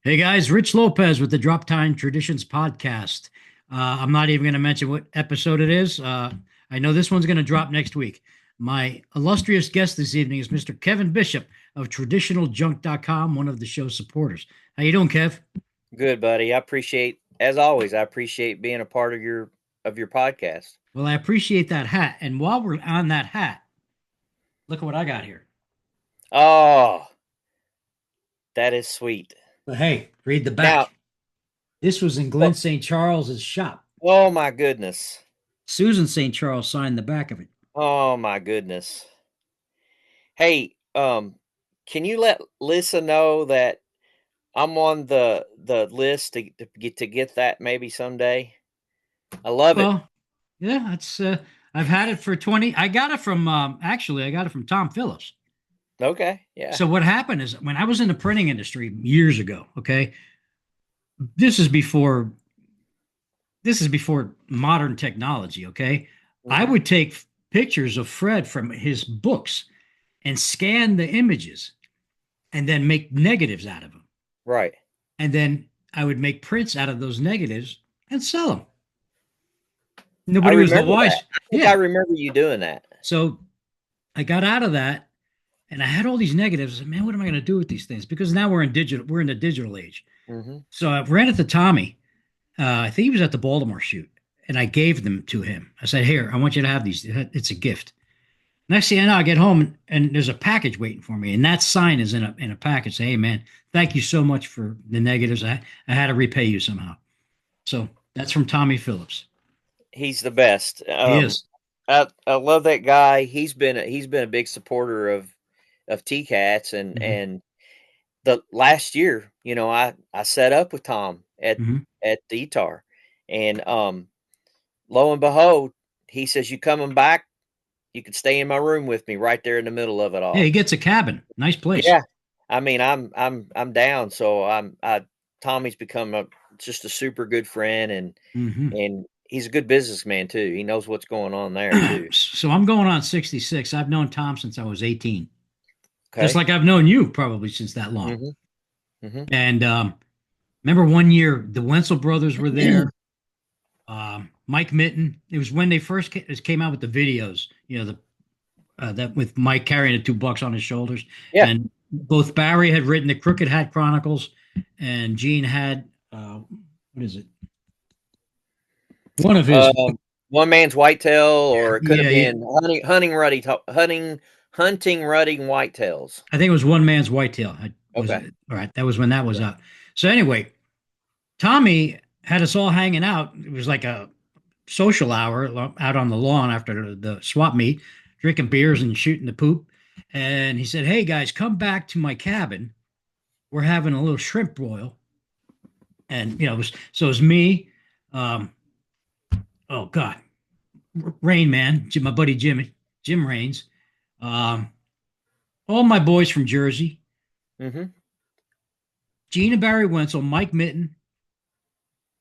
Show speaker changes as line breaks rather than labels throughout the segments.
Hey guys, Rich Lopez with the Drop Time Traditions podcast. I'm not even going to mention what episode it is. I know this one's going to drop next week. My illustrious guest this evening is Mr. Kevin Bishop of TraditionalJunk.com, one of the show's supporters. How you doing, Kev?
Good, buddy. As always, I appreciate being a part of your podcast.
Well, I appreciate that hat. And while we're on that hat, look at what I got here.
Oh, that is sweet.
But hey, read the
Now,
back. This was in Glenn
oh,
St. Charles's shop.
oh my goodness.
Susan St. Charles signed the back of it.
Oh my goodness. Hey, can you let Lisa know that I'm on the list to get that maybe someday? I love it.
Well, yeah, that's I've had it for 20. I got it from actually I got it from Tom Phillips.
Okay, yeah.
So what happened is when I was in the printing industry years ago, okay? This is before this is before modern technology, okay? I
Hmm.
would take pictures of Fred from his books and scan the images and then make negatives out of them.
Right.
And then I would make prints out of those negatives and sell them.
I
Nobody was the
remember that.
wise.
I think I
Yeah.
remember you doing that.
So I got out of that and I had all these negatives. I said, man, what am I going to do with these things? Because now we're in the digital age.
Hmm.
So I ran it to Tommy. I think he was at the Baltimore shoot, and I gave them to him. I said, here, I want you to have these. It's a gift. Next thing I know, I get home and there's a package waiting for me, and that sign is in a package. Say, hey man, thank you so much for the negatives. I had to repay you somehow. So that's from Tommy Phillips.
He's the best.
He is.
I love that guy. He's been a big supporter of TCATS
Hmm.
and the last year, I set up with Tom
Hmm.
at the ETAR, and lo and behold, he says, "You coming back? You can stay in my room with me right there in the middle of it
Yeah, he
all."
gets a cabin. Nice place.
Yeah, I mean, I'm down. So Tommy's become just a super good friend,
Hmm.
and he's a good businessman too. He knows what's going on there too.
So I'm going on 66. I've known Tom since I was 18, just
Okay.
like I've known you probably since that long.
Hmm. Hmm.
And remember one year the Wenzel brothers were there. Mike Mitten. It was when they first came out with the videos. The that with Mike carrying the 2 bucks on his shoulders,
Yeah.
and both Barry had written the Crooked Hat Chronicles, and Gene had what is it? One of his.
Um, One man's whitetail, or it could have
Yeah, yeah,
been hunting rutting whitetails.
I think it was One Man's Whitetail. Was
Okay.
it? All right, that was when that was
Yeah.
out. So anyway, Tommy had us all hanging out. It was like a social hour out on the lawn after the swap meet, drinking beers and shooting the poop. And he said, hey guys, come back to my cabin. We're having a little shrimp broil. And, so it was me. Um, oh God, Rain Man, my buddy Jim Raines. Um, all my boys from Jersey,
Mhm.
Gene and Barry Wenzel, Mike Mitten.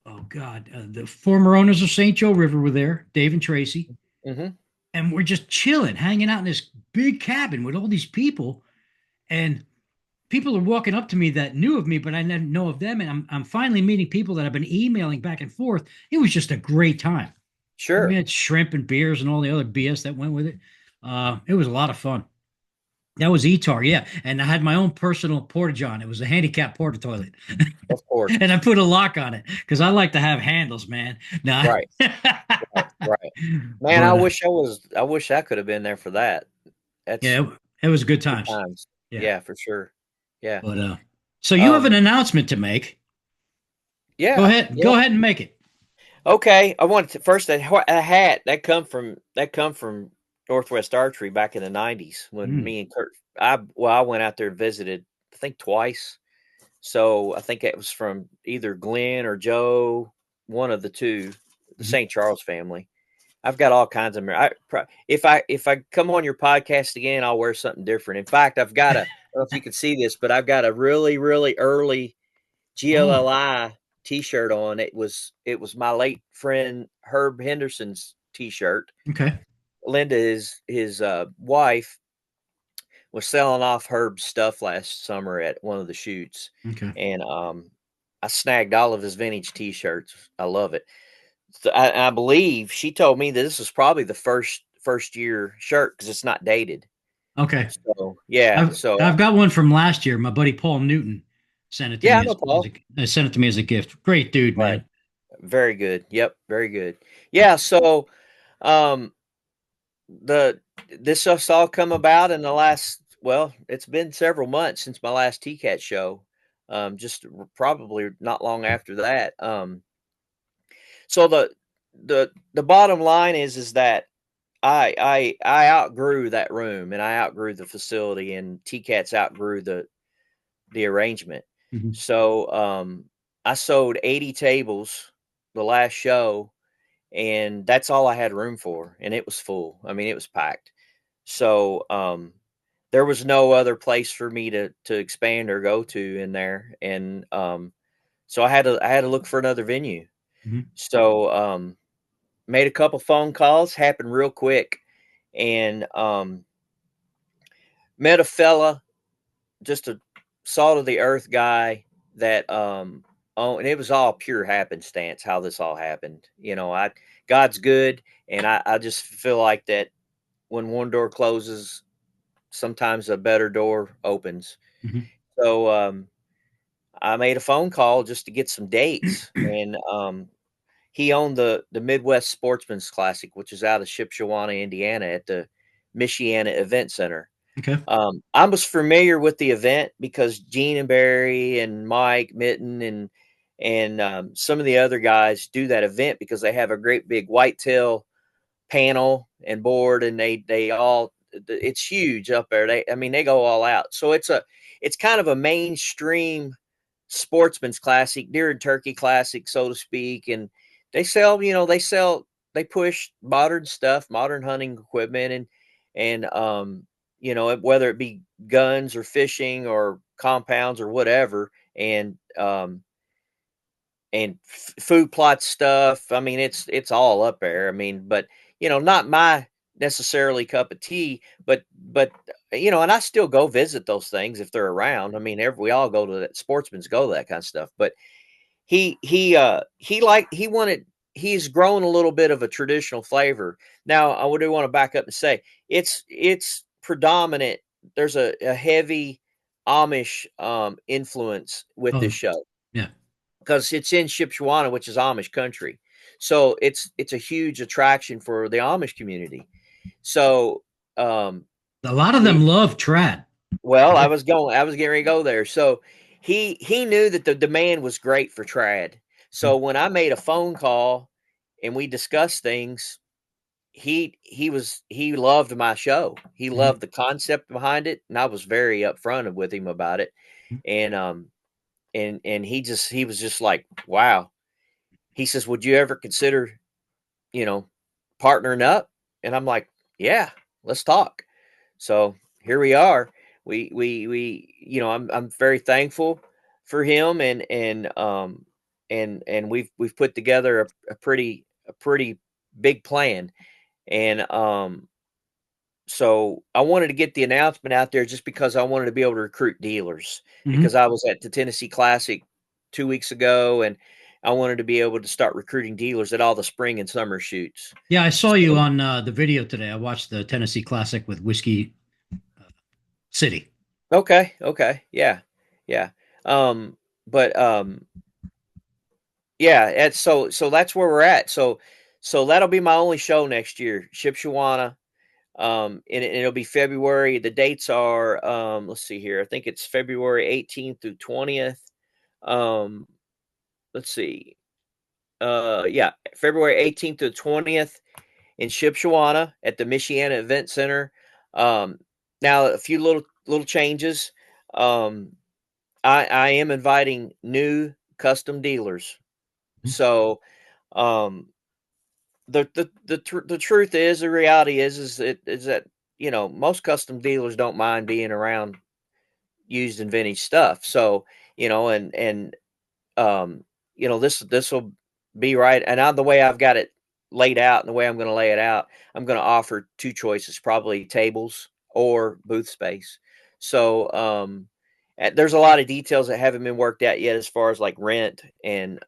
Oh God, the former owners of St. Joe River were there, Dave and Tracy.
Mhm.
And we're just chilling, hanging out in this big cabin with all these people. And people are walking up to me that knew of me, but I didn't know of them. And I'm finally meeting people that I've been emailing back and forth. It was just a great time. We
Sure.
had shrimp and beers and all the other BS that went with it. It was a lot of fun. That was ETAR, yeah. And I had my own personal porta john. It was a handicap porta toilet.
Of course.
And I put a lock on it because I like to have handles, man. Nah.
Right. Right. Right. Man,
But
I wish I could have been there for that. That's
yeah, it was good
good
times.
times.
Yeah.
Yeah, for sure. Yeah.
But so you have an
Um,
announcement to make. Go
yeah.
ahead. Go
Yeah.
ahead and make it.
Okay. I wanted to first a hat that come from Northwest Archery back in the 90s when
Mm,
me and Kurt I went out there and visited, I think twice. So I think it was from either Glenn or Joe, one of the two, the
mhm.
St. Charles family. I've got all kinds of. If I come on your podcast again, I'll wear something different. In fact, I've got a. I don't know if you can see this, but I've got a really really early
Oh,
GLLI T-shirt on. It was my late friend Herb Henderson's T-shirt.
okay.
Linda, his wife, was selling off Herb's stuff last summer at one of the shoots,
Okay.
and I snagged all of his vintage T-shirts. I love it. So I believe she told me that this was probably the first year shirt because it's not dated.
Okay.
So yeah,
I've got one from last year. My buddy Paul Newton sent it to
yeah,
me
I know Paul.
sent it to me as a gift. Great dude,
Right,
man.
very good. Yep, very good. Yeah, so um, the this stuff's all come about in the last, well, it's been several months since my last TCAT show. Just probably not long after that. So the bottom line is that I outgrew that room, and I outgrew the facility, and TCATS outgrew the arrangement.
Mhm.
So I sold 80 tables the last show, and that's all I had room for, and it was full. I mean, it was packed. So there was no other place for me to expand or go to in there, and so I had to look for another venue.
Mhm.
So made a couple phone calls, happened real quick, and met a fella, just a salt of the earth guy that oh, and it was all pure happenstance how this all happened. I God's good, and I just feel like that when one door closes, sometimes a better door opens.
Mhm.
So I made a phone call just to get some dates, and he owned the Midwest Sportsman's Classic, which is out of Shipshewana, Indiana, at the Michiana Event Center.
Okay.
I was familiar with the event because Gene and Barry and Mike Mitten and some of the other guys do that event because they have a great big whitetail panel and board, and they all, it's huge up there. I mean, they go all out. So it's kind of a mainstream sportsman's classic, deer and turkey classic, so to speak. And they push modern stuff, modern hunting equipment, and whether it be guns or fishing or compounds or whatever, and food plot stuff. I mean, it's all up there. I mean, but not my necessarily cup of tea. But and I still go visit those things if they're around. I mean, we all go to that. Sportsmen's go to that kind of stuff. But he wanted. He's grown a little bit of a traditional flavor. Now, I do want to back up and say it's predominant. There's a heavy Amish influence with this
Oh,
show
yeah.
because it's in Shipshewana, which is Amish country. So it's a huge attraction for the Amish community. So um,
A lot of
he
them love trad.
well,
Right?
I was getting ready to go there. So he knew that the demand was great for trad. So
Mhm.
when I made a phone call and we discussed things, he loved my show. He
Mhm.
loved the concept behind it, and I was very upfront with him about it.
Mhm.
And he was just like, wow. He says, "Would you ever consider, you know, partnering up?" And I'm like, "Yeah, let's talk." So here we are. I'm very thankful for him, and we've put together a pretty big plan. And so I wanted to get the announcement out there just because I wanted to be able to recruit dealers, because
Mhm.
I was at the Tennessee Classic 2 weeks ago, and I wanted to be able to start recruiting dealers at all the spring and summer shoots.
Yeah, I saw you
So
on the video today. I watched the Tennessee Classic with Whiskey City.
okay, okay, yeah, yeah. Um, but yeah, so that's where we're at. So that'll be my only show next year, Shipshewana. And it'll be February. The dates are let's see here. I think it's February 18th through 20th. Um, let's see. Yeah, February 18th to 20th in Shipshewana at the Michiana Event Center. Um, Now a few little changes. Um, I am inviting new custom dealers.
Mhm.
So um, the truth is, the reality is that most custom dealers don't mind being around used and vintage stuff. So and this will be right. And the way I've got it laid out and the way I'm going to lay it out, I'm going to offer two choices: probably tables or booth space. So there's a lot of details that haven't been worked out yet as far as like rent and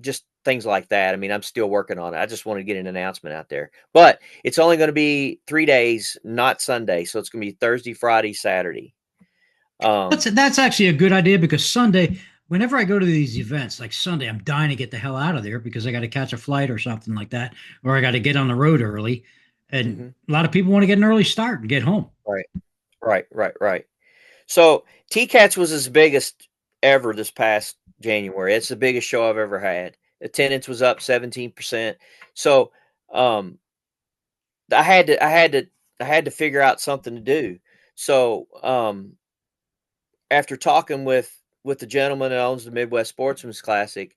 just things like that. I mean, I'm still working on it. I just want to get an announcement out there. But it's only going to be 3 days, not Sunday. So it's going to be Thursday, Friday, Saturday.
That's actually a good idea because Sunday, whenever I go to these events, like Sunday, I'm dying to get the hell out of there because I got to catch a flight or something like that, or I got to get on the road early. And
Mhm.
a lot of people want to get an early start and get home.
Right, right. So TCATS was his biggest ever this past January. It's the biggest show I've ever had. Attendance was up 17%. So um, I had to figure out something to do. So after talking with the gentleman that owns the Midwest Sportsman's Classic,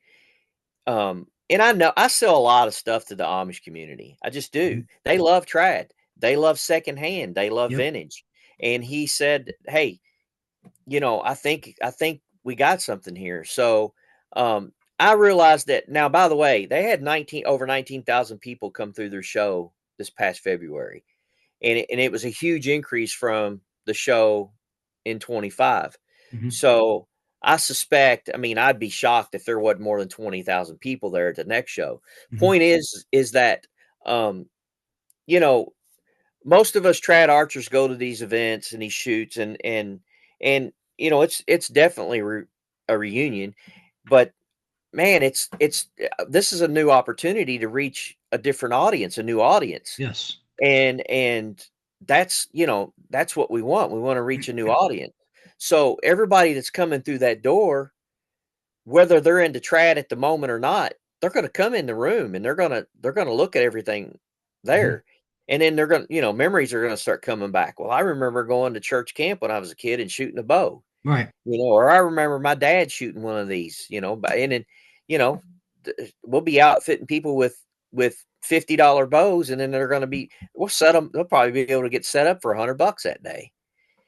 and I know I sell a lot of stuff to the Amish community. I just do.
Mhm.
They love trad. They love secondhand. They love
Yep.
vintage. And he said, "Hey, I think we got something here." So I realized that now. By the way, they had over 19,000 people come through their show this past February, and it was a huge increase from the show in 25.
Mhm.
So I suspect, I mean, I'd be shocked if there wasn't more than 20,000 people there at the next show.
Mhm.
Point is that, um, you know, most of us trad archers go to these events and these shoots and, it's definitely a reunion, but man, this is a new opportunity to reach a different audience, a new audience.
Yes.
And that's what we want. We want to reach a new audience. So everybody that's coming through that door, whether they're into trad at the moment or not, they're going to come in the room and they're going to look at everything
Mhm.
there. And then they're going to, memories are going to start coming back. Well, I remember going to church camp when I was a kid and shooting a bow,
Right.
or I remember my dad shooting one of these, and then, you know, we'll be outfitting people with $50 bows, and then they're going to be, we'll set them. They'll probably be able to get set up for $100 that day.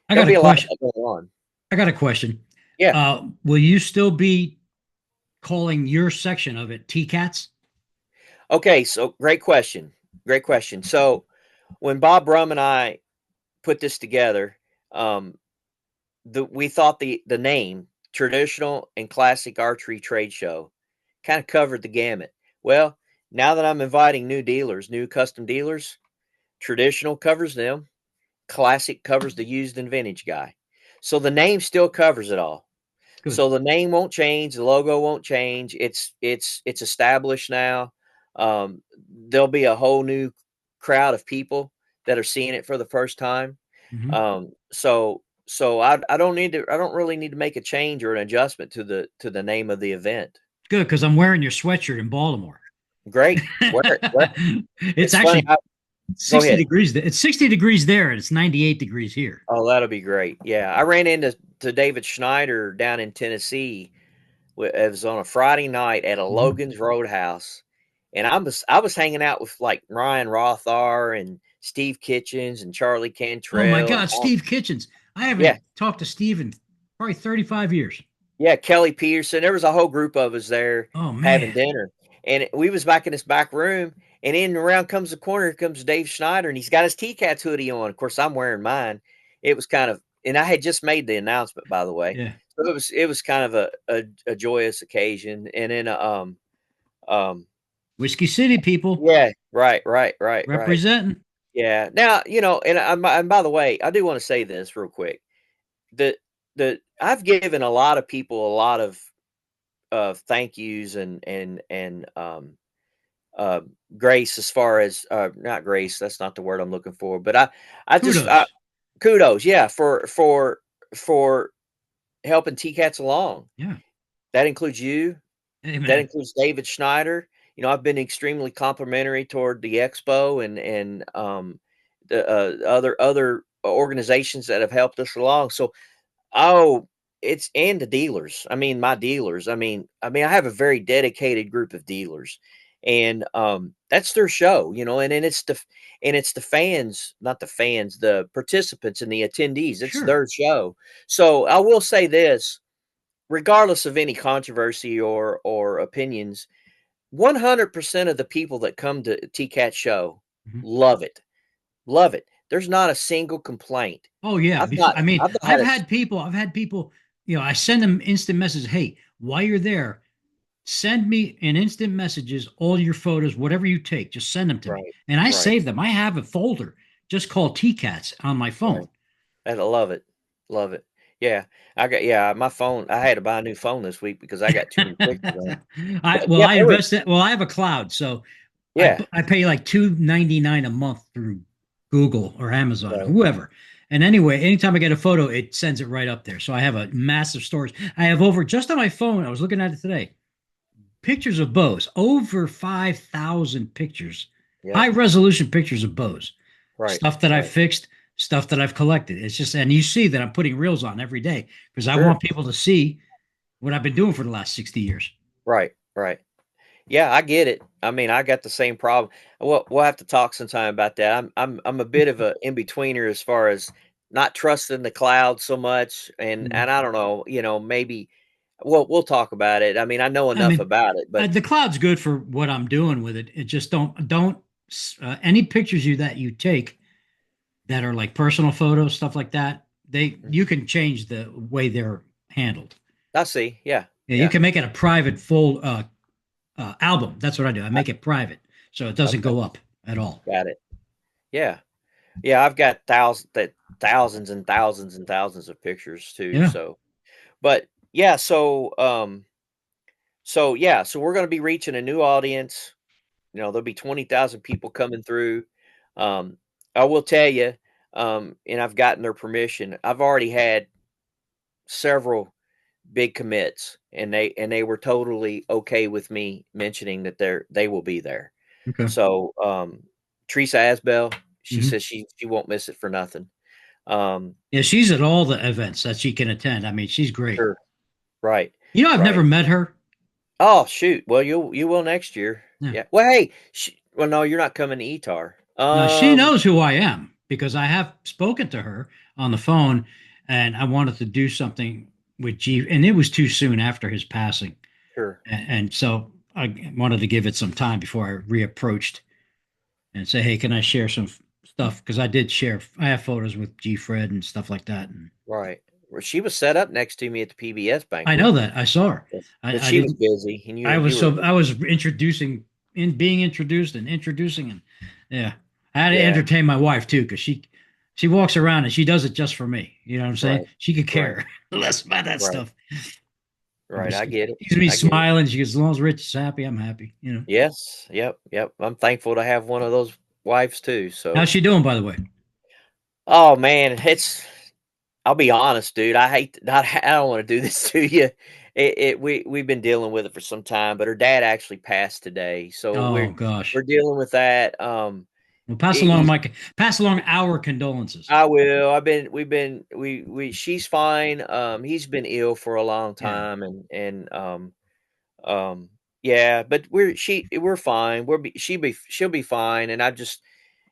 I
There'll
got a
be a lot of
question.
that going on.
I got a question.
Yeah.
Will you still be calling your section of it TCATS?
Okay. So great question. Great question. So when Bob Rum and I put this together, um, we thought the name Traditional and Classic Archery Trade Show kind of covered the gamut. Well, now that I'm inviting new dealers, new custom dealers, Traditional covers them, Classic covers the used and vintage guy. So the name still covers it all.
Good.
So the name won't change, the logo won't change. It's established now. There'll be a whole new crowd of people that are seeing it for the first time.
Mhm.
So I don't really need to make a change or an adjustment to the name of the event.
Good, because I'm wearing your sweatshirt in Baltimore.
Great. Wear it.
It's
It's funny.
actually
Go
60
ahead.
degrees. It's 60 degrees there, and it's 98 degrees here.
Oh, that'll be great. Yeah, I ran into David Schneider down in Tennessee. It was on a Friday night at a
Mhm.
Logan's Roadhouse, and I was hanging out with like Ryan Rothar and Steve Kitchens and Charlie
Oh my
Cantrell and
God, Steve Kitchens. I
yeah,
haven't talked to Steve in probably 35 years.
yeah, Kelly Peterson. There was a whole group of us there
Oh
having
man.
dinner, and we was back in this back room, and in and around comes the corner. Here comes Dave Schneider, and he's got his TCATS hoodie on. Of course, I'm wearing mine. It was kind of, and I had just made the announcement, by the way,
Yeah.
so it was kind of a joyous occasion, and then um
Whiskey City people
yeah, right.
representing.
Yeah. Now, and by the way, I do want to say this real quick. The I've given a lot of people a lot of thank yous and uh grace as far as not grace, that's not the word I'm looking for, but I just
Kudos.
kudos, yeah, for helping TCATS along.
Yeah.
That includes you. That
Amen.
includes David Schneider. I've been extremely complimentary toward the expo and the other organizations that have helped us along. So, oh, it's and the dealers. I mean, my dealers. I have a very dedicated group of dealers, and that's their show. And it's the fans, not the fans, the participants and the attendees. It's
Sure.
their show. So I will say this, regardless of any controversy or opinions, 100% of the people that come to TCAT show
Mhm.
love it. Love it. There's not a single complaint.
Oh yeah.
I've not
I mean,
I've not had a
I've had people, I send them instant messages. Hey, while you're there, send me in instant messages all your photos, whatever you take, just send them to me.
right,
And I
right,
save them. I have a folder just called TCATS on my
right.
phone.
And I love it. Love it. Yeah. My phone, I had to buy a new phone this week because I got too many pictures on it. But yeah,
I
there was
invest it. Well, I have a cloud, so
yeah,
I pay like $2.99 a month through Google or Amazon,
right.
whoever. And anyway, anytime I get a photo, it sends it right up there. So I have a massive storage. I have over just on my phone. I was looking at it today. Pictures of bows, over 5,000 pictures, high
Yep.
resolution pictures of bows,
Right.
stuff that I've
Right.
fixed, stuff that I've collected. It's just, and you see that I'm putting reels on every day because I
Sure.
want people to see what I've been doing for the last 60 years.
Right. Right. Yeah, I get it. I mean, I got the same problem. We'll have to talk sometime about that. I'm a bit of a in betweener as far as not trusting the cloud so much,
Mm.
and I don't know, maybe we'll talk about it. I mean, I know
I
enough
mean,
about it, but
the cloud's good for what I'm doing with it. It just don't any pictures you take that are like personal photos, stuff like that. You can change the way they're handled.
I see. Yeah.
Yeah, you
Yeah.
can make it a private full album. That's what I do. I
I,
make it private so it doesn't
okay.
go up at all.
Got it. Yeah. Yeah. I've got thousands and thousands and thousands of pictures too.
Yeah.
So, but yeah. So we're going to be reaching a new audience. There'll be 20,000 people coming through. Um, I will tell you, and I've gotten their permission. I've already had several big commits, and they were totally okay with me mentioning that they will be there.
Okay.
So, Teresa Asbell, she
Hmm.
says she won't miss it for nothing. Um,
Yeah, she's at all the events that she can attend. I mean, she's great.
sure, right,
I've never
right.
met her.
Oh shoot, well you will next year.
Yeah.
Yeah. Well, hey, well no, you're not coming to ETAR.
Now she knows who I am because I have spoken to her on the phone, and I wanted to do something with G, and it was too soon after his passing,
Sure.
and so I wanted to give it some time before I reapproached and say, "Hey, can I share some stuff?" Because I did share. I have photos with G Fred and stuff like that, and
Right. Well, she was set up next to me at the PBS
I
banquet,
know that I saw her.
but
I
she was
didn't.
busy, and you were
I was introducing in being introduced and introducing, and yeah, I had to
yeah,
entertain my wife too because she walks around and she does it just for me. You know what I'm saying?
right,
She could
right,
care less about that
right,
stuff.
right. I
She
get it.
sees me
I get it.
smiling. She goes, "As long as Rich is happy, I'm happy."
Yes. Yep. Yep. I'm thankful to have one of those wives too.
How's
So,
she doing, by the way?
oh man, I'll be honest, dude. I hate not. I don't want to do this to you. We've been dealing with it for some time, but her dad actually passed today, so
Oh gosh.
we're dealing with that.
Well,
He's
pass along our condolences.
I will. She's fine. He's been ill for a long
Yeah.
time um, yeah, but we're fine. She'll be fine. And I just,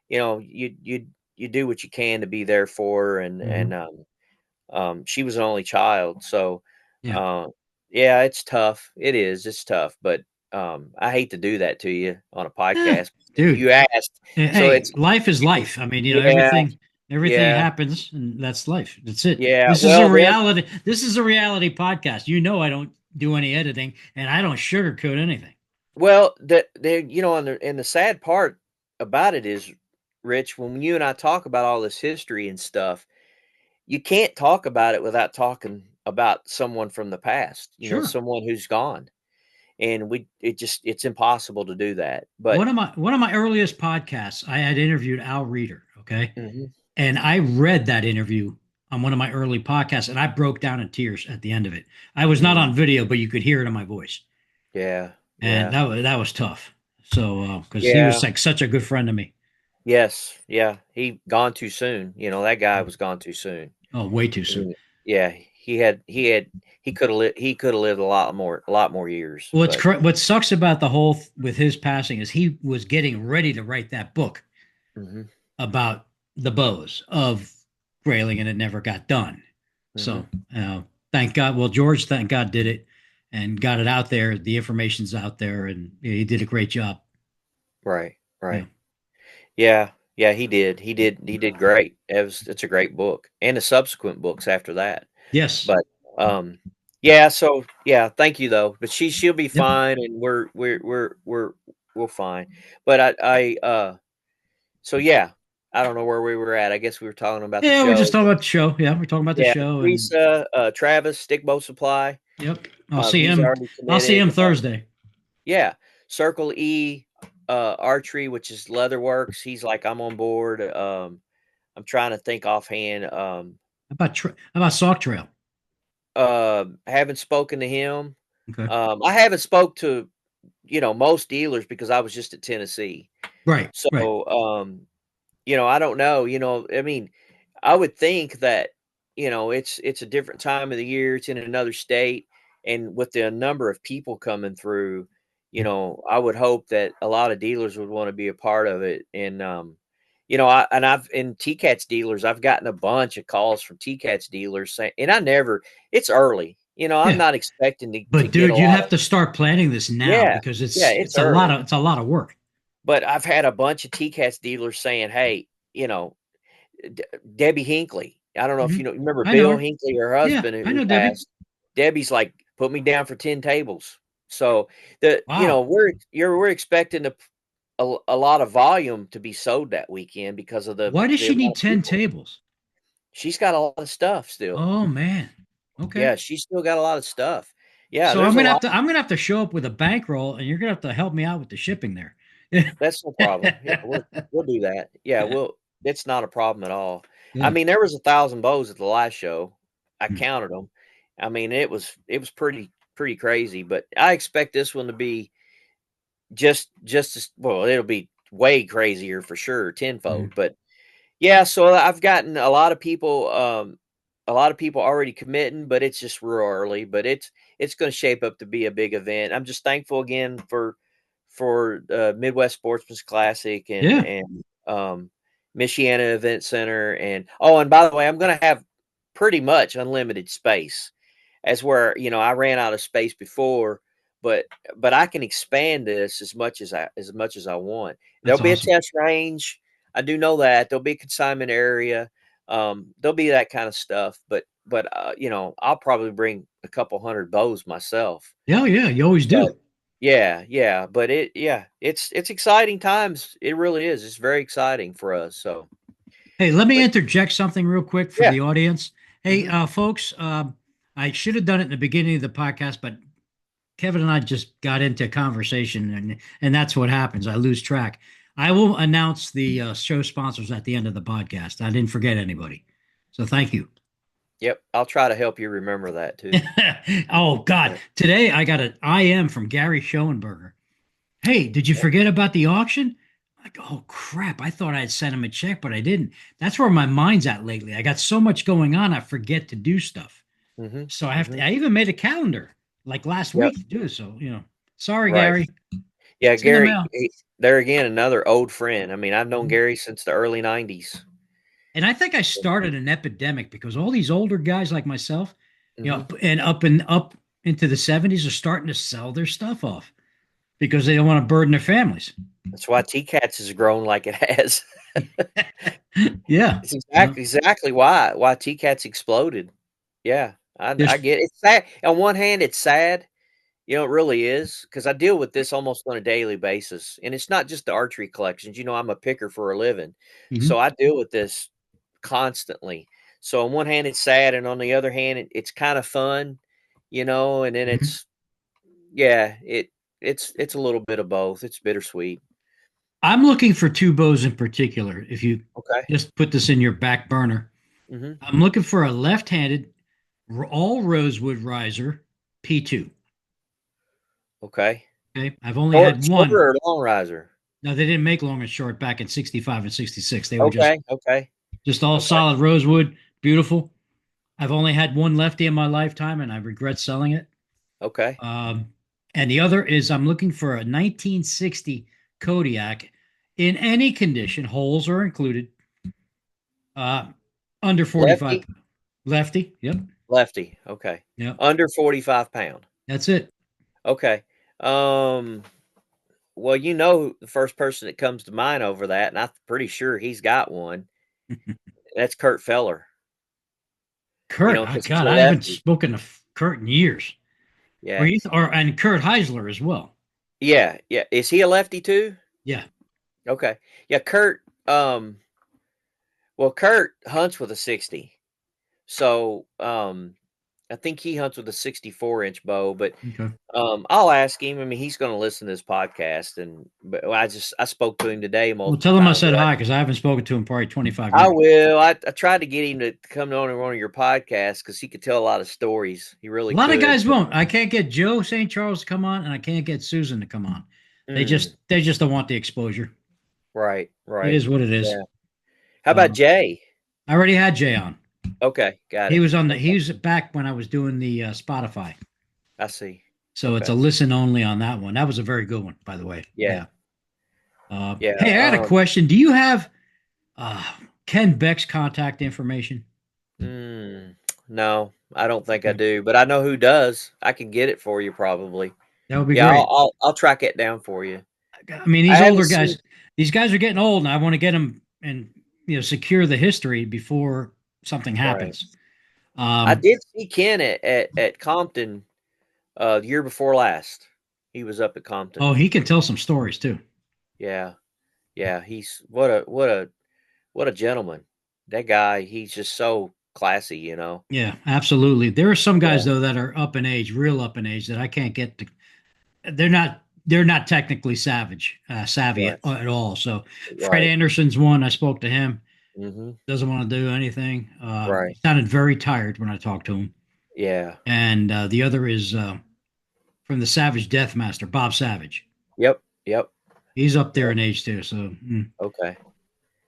you do what you can to be there for her.
Hmm.
She was an only child. So,
Yeah.
uh, yeah, it's tough. It is. It's tough, but, I hate to do that to you on a
Yeah,
podcast.
dude.
You asked. So
Hey,
it's,
life is life. I mean,
yeah,
everything
yeah,
happens, and that's life. That's it.
yeah.
This is a
Well,
reality. This is a reality podcast. I don't do any editing, and I don't sugarcoat anything.
And the sad part about it is, Rich, when you and I talk about all this history and stuff, you can't talk about it without talking about someone from the past,
Sure.
someone who's gone. And it's impossible to do that. But
One of my earliest podcasts, I had interviewed Al Reeder. Okay,
mhm,
and I read that interview on one of my early podcasts, and I broke down in tears at the end of it. I was not
mm,
on video, but you could hear it in my voice,
yeah,
and
yeah,
that was tough. So because he was
yeah,
like such a good friend to me.
yes, yeah. He gone too soon. That guy was gone too soon.
Oh, way too
I
soon.
mean, yeah, he could have lived a lot more years, but
What sucks about the whole with his passing is he was getting ready to write that book
mhm,
about the bows of grayling, and it never got done.
mhm,
So thank God. Well, George, thank God, did it and got it out there. The information's out there, and he did a great job.
right,
Yeah.
right. Yeah, Yeah, he did. He did great. It's a great book, and the subsequent books after that.
Yes.
But yeah. So yeah, thank you though. But she'll be
Yep.
fine, and we're fine. But so yeah, I don't know where we were at. I guess we were talking about the
Yeah, we're just
show.
talking about the show. Yeah, we're talking about the
Yeah,
show, and
Teresa, Travis, Stickbow Supply.
yep. I'll see
He's
him.
already
I'll see him
committed.
Thursday.
Yeah, Circle E, Archery, which is Leatherworks. He's like, I'm on board. I'm trying to think offhand.
How about Sauk Trail?
Haven't spoken to him.
Okay.
I haven't spoke to most dealers because I was just at Tennessee.
Right. Right.
So I don't know. I mean, I would think that it's a different time of the year. It's in another state, and with the number of people coming through, I would hope that a lot of dealers would want to be a part of it. And I've in TCATS dealers, I've gotten a bunch of calls from TCATS dealers saying, and it's early. I'm
Yeah.
not expecting to
But
get a
dude, you
lot
have
of.
to start planning this now
Yeah,
because
yeah, it's early.
it's a lot of work.
But I've had a bunch of TCATS dealers saying, "Hey, Debbie Hinckley. I don't know if
Hmm.
remember
I know
Bill
her.
Hinckley, her
Yeah,
husband
I
who
know Debbie.
passed. Debbie's like, put me down for 10 tables. So
Wow.
we're expecting a lot of volume to be sold that weekend because of
Why does
the
she
amount
need
of
10
people.
tables?
She's got a lot of stuff still.
Oh man. Okay.
Yeah, she's still got a lot of stuff. Yeah,
So
there's a lot.
I'm gonna have to show up with a bankroll and you're gonna have to help me out with the shipping there.
That's no problem. Yeah, we'll do that. Yeah, it's not a problem at all. I
Good.
mean, there was 1,000 bows at the last show. I
Hmm.
counted them. I mean, it was pretty crazy, but I expect this one to be just as well. It'll be way crazier for sure,
Hmm.
tenfold. But yeah, so I've gotten a lot of people already committing, but it's just real early. But it's going to shape up to be a big event. I'm just thankful again for Midwest Sportsman's Classic
Yeah,
and Michiana Event Center, and by the way, I'm going to have pretty much unlimited space. As where I ran out of space before, but I can expand this as much as I want.
that's
There'll be a
awesome.
test range. I do know that there'll be a consignment area. There'll be that kind of stuff, but I'll probably bring a couple hundred bows myself.
Yeah, yeah, you always
So
do.
yeah, but it's exciting times. It really is. It's very exciting for us. So,
Hey, let me
but
interject something real quick for
yeah,
the audience. Hey,
hmm
folks, I should have done it in the beginning of the podcast, but Kevin and I just got into a conversation, and that's what happens. I lose track. I will announce the show sponsors at the end of the podcast. I didn't forget anybody, so thank you.
yep. I'll try to help you remember that too.
Oh God,
Yeah.
today I got an IM from Gary Schoenberger. Hey, did you forget about the auction? Like, oh crap, I thought I'd sent him a check, but I didn't. That's where my mind's at lately. I got so much going on, I forget to do stuff.
hmm
So
hmm
I even made a calendar like last
Yep.
week to do so, Sorry,
Right.
Gary.
Yeah,
It's in the
Gary,
mail.
there again, another old friend. I mean, I've known
Mhm.
Gary since the early 90s.
And I think I started an epidemic because all these older guys like myself,
hmm
and up into the 70s are starting to sell their stuff off because they don't want to burden their families.
That's why TCATS has grown like it has.
Yeah.
It's
Yeah.
exactly why TCATS exploded. Yeah, I
There's
get it. It's sad. On one hand, it's sad. It really is because I deal with this almost on a daily basis, and it's not just the archery collections. I'm a picker for a living, so
Mhm.
I deal with this constantly. So on one hand, it's sad, and on the other hand, it's kind of fun, and then
Mhm.
yeah, it's a little bit of both. It's bittersweet.
I'm looking for two bows in particular. If you
Okay.
just put this in your back burner,
hmm
I'm looking for a left-handed all rosewood riser P2.
Okay.
Okay. I've only had one.
Shorter or long riser?
No, they didn't make long and short back in 65 and 66. They were
Okay. Okay.
just all
Okay.
solid rosewood, beautiful. I've only had one lefty in my lifetime and I regret selling it.
Okay.
Um, and the other is I'm looking for a 1960 Kodiak in any condition, holes are included, uh, under 45.
Lefty,
Lefty. Yep.
lefty. Okay.
Yep.
Under 45 pound.
That's it.
Okay. Um, Well, you know the first person that comes to mind over that, and I'm pretty sure he's got one. That's Kurt Feller. You
Kurt,
know,
oh
because he's
God,
a
I haven't
lefty.
spoken to Kurt in years.
Yeah.
And Kurt Heisler as well.
Yeah, yeah. Is he a lefty too?
Yeah.
Okay. Yeah, Kurt, well, Kurt hunts with a 60. So, I think he hunts with a 64-inch bow, but
Okay.
I'll ask him. I mean, he's going to listen to this podcast, but I spoke to him today
Well,
multiple
tell him I
times.
said hi because I haven't spoken to him probably 25
I
years.
will. I tried to get him to come on one of your podcasts because he could tell a lot of stories. He
A
really
lot of
could.
guys won't. I can't get Joe St. Charles to come on, and I can't get Susan to come on.
Mm,
They just don't want the exposure.
right,
It
right.
is what it is.
Yeah. How about Jay?
I already had Jay on.
Okay, got
He
it.
was on the.
Okay,
He was back when I was doing the Spotify,
I see.
so it's a
Okay,
listen only on that one. That was a very good one, by the way.
yeah,
Yeah.
yeah.
Hey, I got a question. Do you have uh, Ken Beck's contact information?
Mm, no, I don't think I
Okay.
do, but I know who does. I can get it for you probably.
That would be
Yeah,
great.
I'll track it down for you.
I mean,
I
these
haven't
older
seen.
guys, these guys are getting old, and I want to get them and secure the history before something
Right.
happens.
I
Um,
did see Ken at Compton the year before last. He was up at Compton.
oh, he can tell some stories too.
Yeah, yeah. He's what a gentleman. That guy. He's just so classy. You know.
Yeah, absolutely. There are some guys
Yeah.
though that are up in age, real up in age, that I can't get to. They're not technically savvy
Right.
at all. So Fred
Right.
Anderson's one. I spoke to him.
Hmm.
Doesn't want to do anything. He
Right.
sounded very tired when I talked to him.
Yeah.
And the other is from the Savage Death Master, Bob Savage.
Yep. Yep.
He's up there
Yep.
in age too. So
Okay.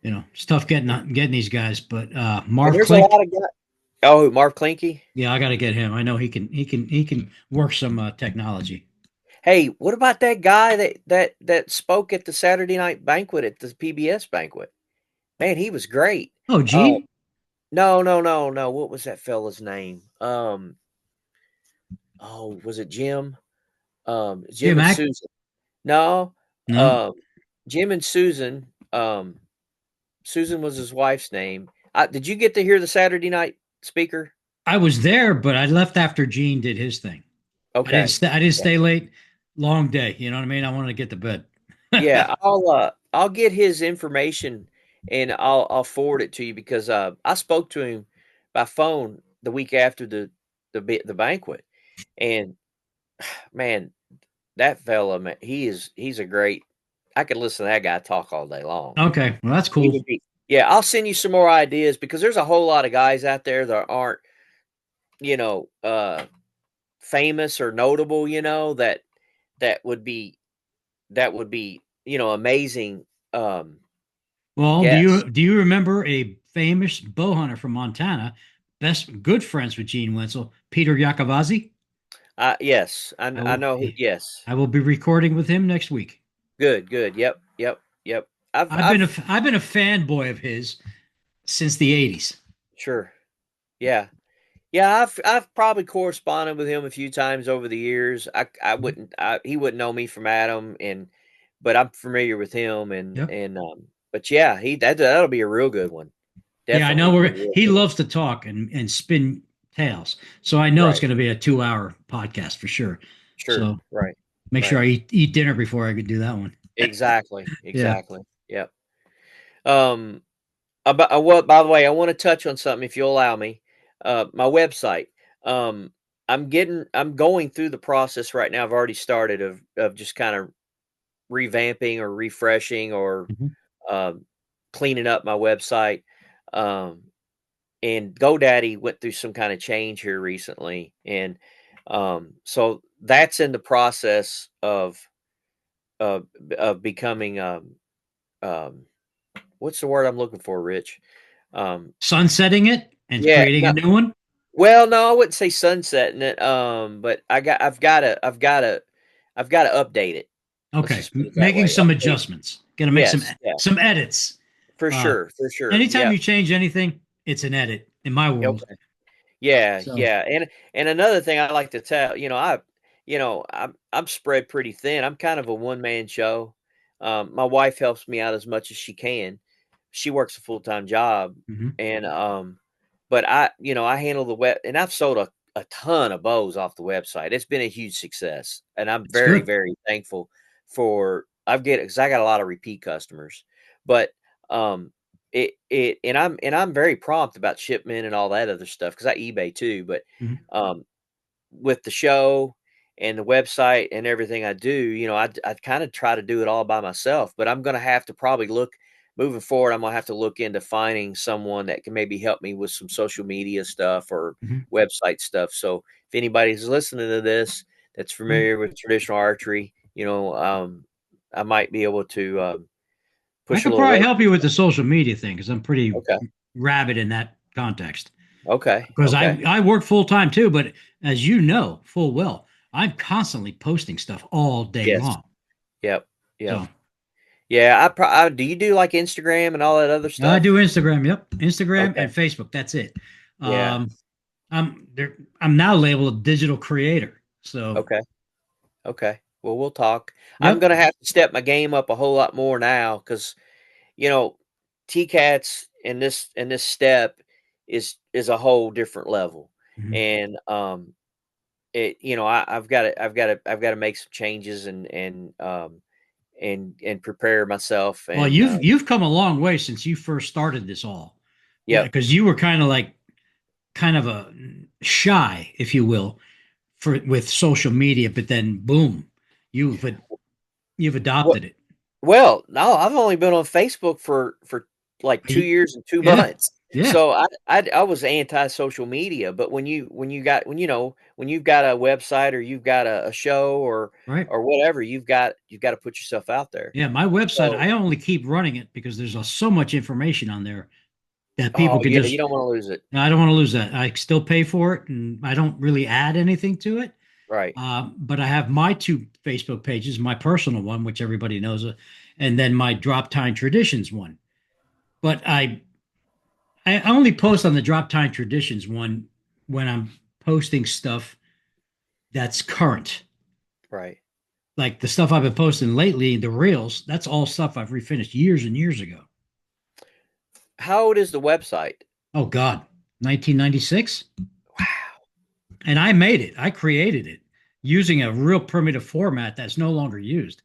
it's tough getting these guys. But
And
Marv
there's a
Klink,
lot of guys. Oh, Marv Clinky.
yeah, I got to get him. I know he can work some technology.
Hey, what about that guy that spoke at the Saturday night banquet at the PBS banquet? Man, he was great.
Oh,
Uh,
Gene,
no, no, no, no. What was that fella's name? Oh, was it Jim? Jim
Jim
and
Ack?
Susan. No,
No,
um, Jim and Susan. Susan was his wife's name. Did you get to hear the Saturday night speaker?
I was there, but I left after Gene did his thing. I didn't.
Okay.
St- I didn't
Yeah.
stay late. Long day. You know what I mean? I wanted to get to bed.
Yeah, I'll get his information and I'll forward it to you because I spoke to him by phone the week after the banquet, and man, that fella, man, he's a great. I could listen to that guy talk all day long.
Okay, well that's
He
cool.
would be. Yeah, I'll send you some more ideas because there's a whole lot of guys out there that aren't, you know, famous or notable, that would be amazing
Well, do
guests.
you remember a famous bow hunter from Montana, best good friends with Gene Wenzel, Peter Iacavazzi?
Yes,
I
I
will.
know who. Yes,
I will be recording with him next week.
good, good. Yep, yep, yep. I've
I've been a
I've
I've been a fanboy of his since the '80s.
sure. Yeah, yeah. I've probably corresponded with him a few times over the years. He wouldn't know me from Adam, but I'm familiar with him,
Yep.
but yeah, that'll be a real good one.
Yeah, I
Definitely
know
be a
where
real
he
good one.
loves to talk and spin tales. So I know it's
Right.
going to be a 2 hour podcast for sure.
Sure.
So
Right.
make sure
Right.
I eat dinner before I could do that one.
Exactly.
Yeah.
Exactly. Yep. Um. What? By the way, I want to touch on something, if you'll allow me. My website. Um. I'm going through the process right now. I've already started of just kind of revamping or refreshing or
Mhm.
um, cleaning up my website. Um. And GoDaddy went through some kind of change here recently, and so that's in the process of becoming um, what's the word I'm looking for, Rich?
Sunsetting it and
Yeah,
creating a
no,
new one.
well, no, I wouldn't say sunsetting it, but I've got to update it. Let's
Okay.
just put it that
Making
way.
some
Update.
adjustments. Going to make
Yes, yeah,
some edits.
for
Uh,
sure, for sure.
Anytime
Yeah.
you change anything, it's an edit in my world.
Okay. Yeah,
So
yeah, and another thing I like to tell, I'm spread pretty thin. I'm kind of a one-man show. My wife helps me out as much as she can. She works a full-time job,
Hmm.
and but I handle the web, and I've sold a ton of bows off the website. It's been a huge success, and I'm
It's
very,
good.
very thankful for because I got a lot of repeat customers. But and I'm very prompt about shipment and all that other stuff because I eBay too. But
Hmm.
um, with the show and the website and everything I do, I kind of try to do it all by myself, but I'm going to have to probably look moving forward. I'm going to have to look into finding someone that can maybe help me with some social media stuff or
Hmm.
website stuff. So if anybody's listening to this that's familiar with traditional archery, I might be able to
I
push a
could
little
probably
weight.
help you with the social media thing because I'm pretty
Okay.
rabid in that context.
Okay.
Because
Okay.
I work full time too, but as you know full well, I'm constantly posting stuff all day
Yes.
long.
Yep. Yep.
So
Yeah. Do you do like Instagram and all that other
I
stuff?
do Instagram. Yep, Instagram
Okay.
and Facebook. That's it.
Yeah.
Um, I'm there. I'm now labeled a digital creator. So
Okay. Okay. Well, we'll talk. I'm
yep.
gonna have to step my game up a whole lot more now because you know TCATS in this step is a whole different level,
Mhm.
and I've got to make some changes and prepare myself
Well,
and
you've come a long way since you first started this all. Yeah,
yep.
because you were kind of a shy, if you will, for with social media, but then boom, you've you've adopted it.
Well, no, I've only been on Facebook for like 2
Y-
years and 2
Yeah,
months.
yeah,
So I was anti-social media, but when you've got a website or you've got a show
right.
or whatever, you've got to put yourself out there.
Yeah, my website,
So,
I only keep running it because there's so much information on there that
oh,
people can
yeah, you
just,
don't wanna lose it.
I don't want to lose that. I still pay for it and I don't really add anything to it.
Right.
But I have my two Facebook pages, my personal one, which everybody knows, and then my Drop Time Traditions one. But I only post on the Drop Time Traditions one when I'm posting stuff that's current.
Right.
Like the stuff I've been posting lately, the reels, that's all stuff I've refinished years and years ago.
How old is the website?
Oh God, 1996.
Wow.
And I made it. I created it using a real primitive format that's no longer used.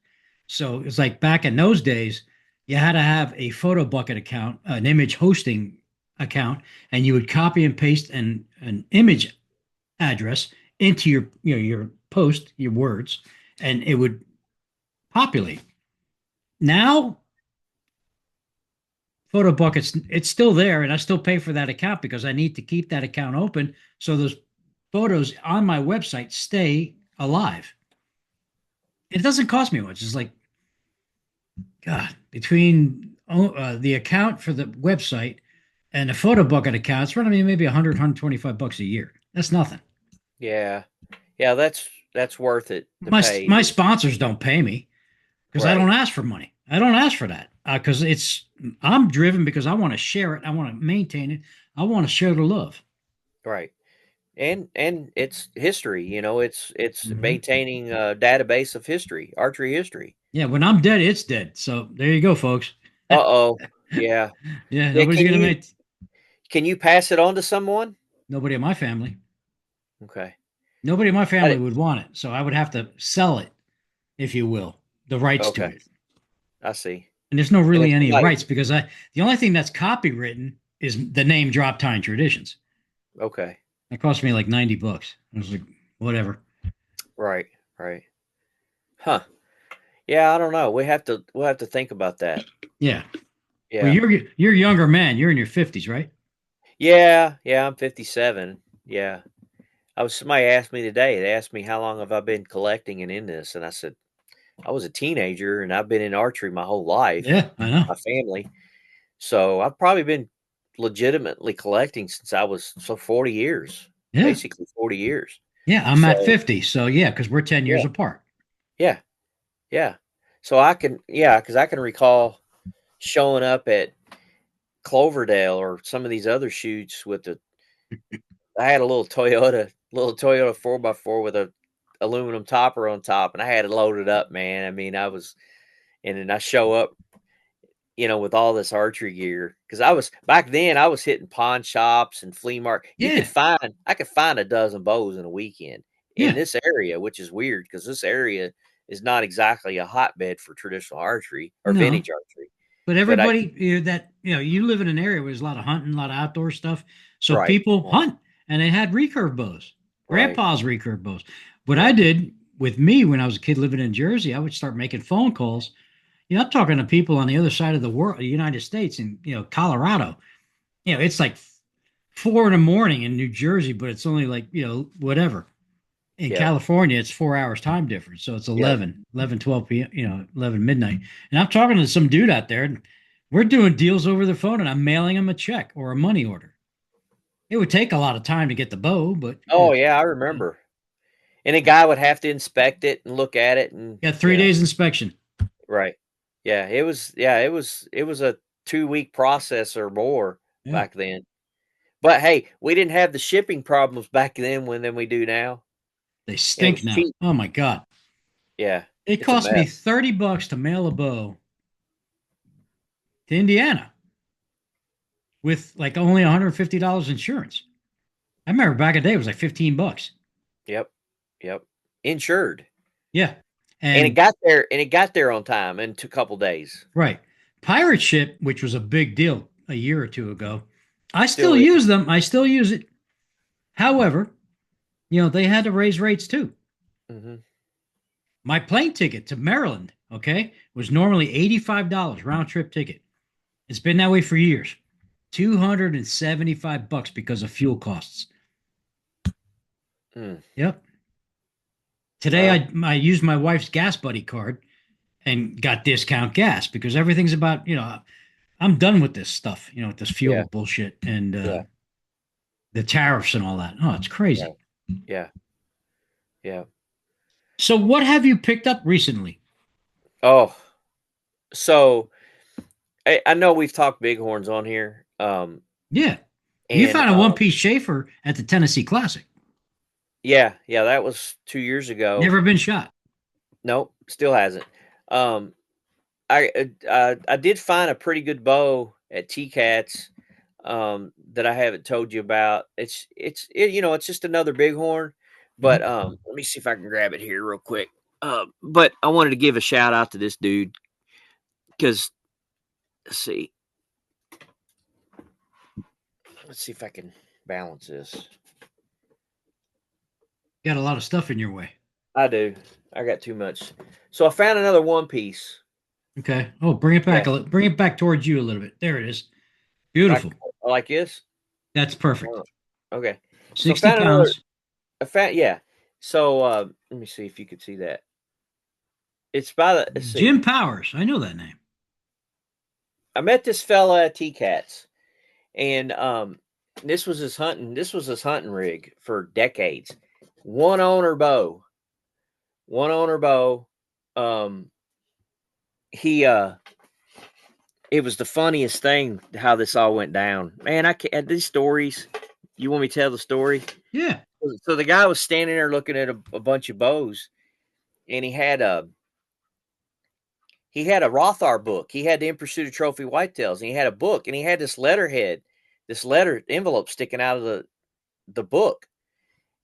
So it's like back in those days, you had to have a photo bucket account, an image hosting account, and you would copy and paste an image address into your post, your words, and it would populate. Now, photo buckets, it's still there, and I still pay for that account because I need to keep that account open so those photos on my website stay alive. It doesn't cost me much. It's like God, between the account for the website and the photo bucket account, it's running me maybe 100, $125 a year. That's nothing.
Yeah. Yeah, that's worth it to
My
pay.
my sponsors don't pay me because I don't
Right.
ask for money. I don't ask for that because I'm driven because I want to share it. I want to maintain it. I want to share the love.
Right. And it's history, it's
Hmm.
maintaining a database of history, archery history.
Yeah, when I'm dead, it's dead. So there you go, folks.
Uh-oh. Yeah.
Yeah,
Yeah,
nobody's gonna make
can you pass it on to someone?
nobody in my family.
Okay.
Nobody in my
I
family
did
would want it. So I would have to sell it, if you will, the rights to
okay,
it.
I see.
And there's no
And
really
if
any
somebody
rights because the only thing that's copywritten is the name Drop Time Traditions.
okay.
It cost me like $90. I was like, whatever.
Right, right. Huh. Yeah, I don't know. We'll have to think about that.
Yeah. Well,
Yeah.
you're a younger man. You're in your 50s, right?
Yeah, yeah, I'm 57. Yeah. Somebody asked me today, they asked me how long have I been collecting and in this, and I said, I was a teenager and I've been in archery my whole life,
Yeah, I know.
my family. So I've probably been legitimately collecting since I was 40 years,
Yeah.
basically 40 years.
Yeah, I'm at
So
50. So yeah, because we're 10
yeah,
years apart.
yeah, yeah. So because I can recall showing up at Cloverdale or some of these other shoots I had a little Toyota 4x4 with a aluminum topper on top, and I had it loaded up, man. I mean, and then I show up, with all this archery gear, because back then I was hitting pawn shops and flea market.
Yeah.
I could find a dozen bows in a weekend in
Yeah.
this area, which is weird because this area is not exactly a hotbed for traditional archery or
No.
vintage archery.
But
But
everybody you live in an area where there's a lot of hunting, a lot of outdoor stuff. So
right,
people hunt and they had recurve bows,
right,
grandpa's recurve bows. What I
yeah,
did with me when I was a kid living in Jersey, I would start making phone calls. I'm talking to people on the other side of the world, the United States and, Colorado. It's like 4 in the morning in New Jersey, but it's only like, whatever. In
yeah,
California, it's 4 hours time difference. So it's
yeah.
12 p.m., 11 midnight. And I'm talking to some dude out there and we're doing deals over the phone and I'm mailing him a check or a money order. It would take a lot of time to get the bow, but
Oh yeah, I remember. And a guy would have to inspect it and look at it, and
got 3 days inspection.
right. Yeah, it was a 2-week process or more
Yeah.
back then. But hey, we didn't have the shipping problems back then than we do now.
They
And it
stink
was
now.
cheap.
Oh my God.
Yeah,
It
it's a
cost me
mess.
$30 to mail a bow to Indiana with like only $150 insurance. I remember back in the day it was like $15.
Yep. Yep. Insured.
Yeah.
And it
And
got there on time in a couple days.
right. Pirate ship, which was a big deal a year or two ago. I
Still
still
is.
use them. I still use it. However, they had to raise rates too.
Mhm.
My plane ticket to Maryland, okay, was normally $85 round trip ticket. It's been that way for years. $275 because of fuel costs.
Mm.
Yep. Today
Well,
I used my wife's gas buddy card and got discount gas because everything's about, I'm done with this stuff, with this fuel
yeah,
bullshit and
yeah,
the tariffs and all that. Oh, it's
yeah,
crazy.
yeah, yeah.
So what have you picked up recently?
Oh, so I know we've talked bighorns on here,
Yeah. You
and
found a one piece Schaefer at the Tennessee Classic.
yeah, that was 2 years ago.
Never been shot.
Nope, still hasn't. Um, I did find a pretty good bow at TCATS, that I haven't told you about. It's just another bighorn, but
Mhm.
let me see if I can grab it here real quick. But I wanted to give a shout out to this dude because let's see, if I can balance this.
Got a lot of stuff in your way.
I do. I got too much. So I found another one piece.
Okay. Oh, bring it back
Yeah,
bring it back towards you a little bit. There it is.
like
Beautiful.
like this.
That's perfect.
Okay. So
60 pounds.
I found yeah. So let me see if you could see that. It's by the let's see.
Jim Powers. I know that name.
I met this fella at TCATS, and this was his hunting rig for decades. One owner bow. One owner bow. Um he it was the funniest thing how this all went down. Man, I can't these stories. You want me to tell the story?
Yeah.
So the guy was standing there looking at a bunch of bows, and he had a Rothar book. He had the In Pursuit of Trophy Whitetails, and he had a book, and he had this letterhead, this letter envelope sticking out of the book,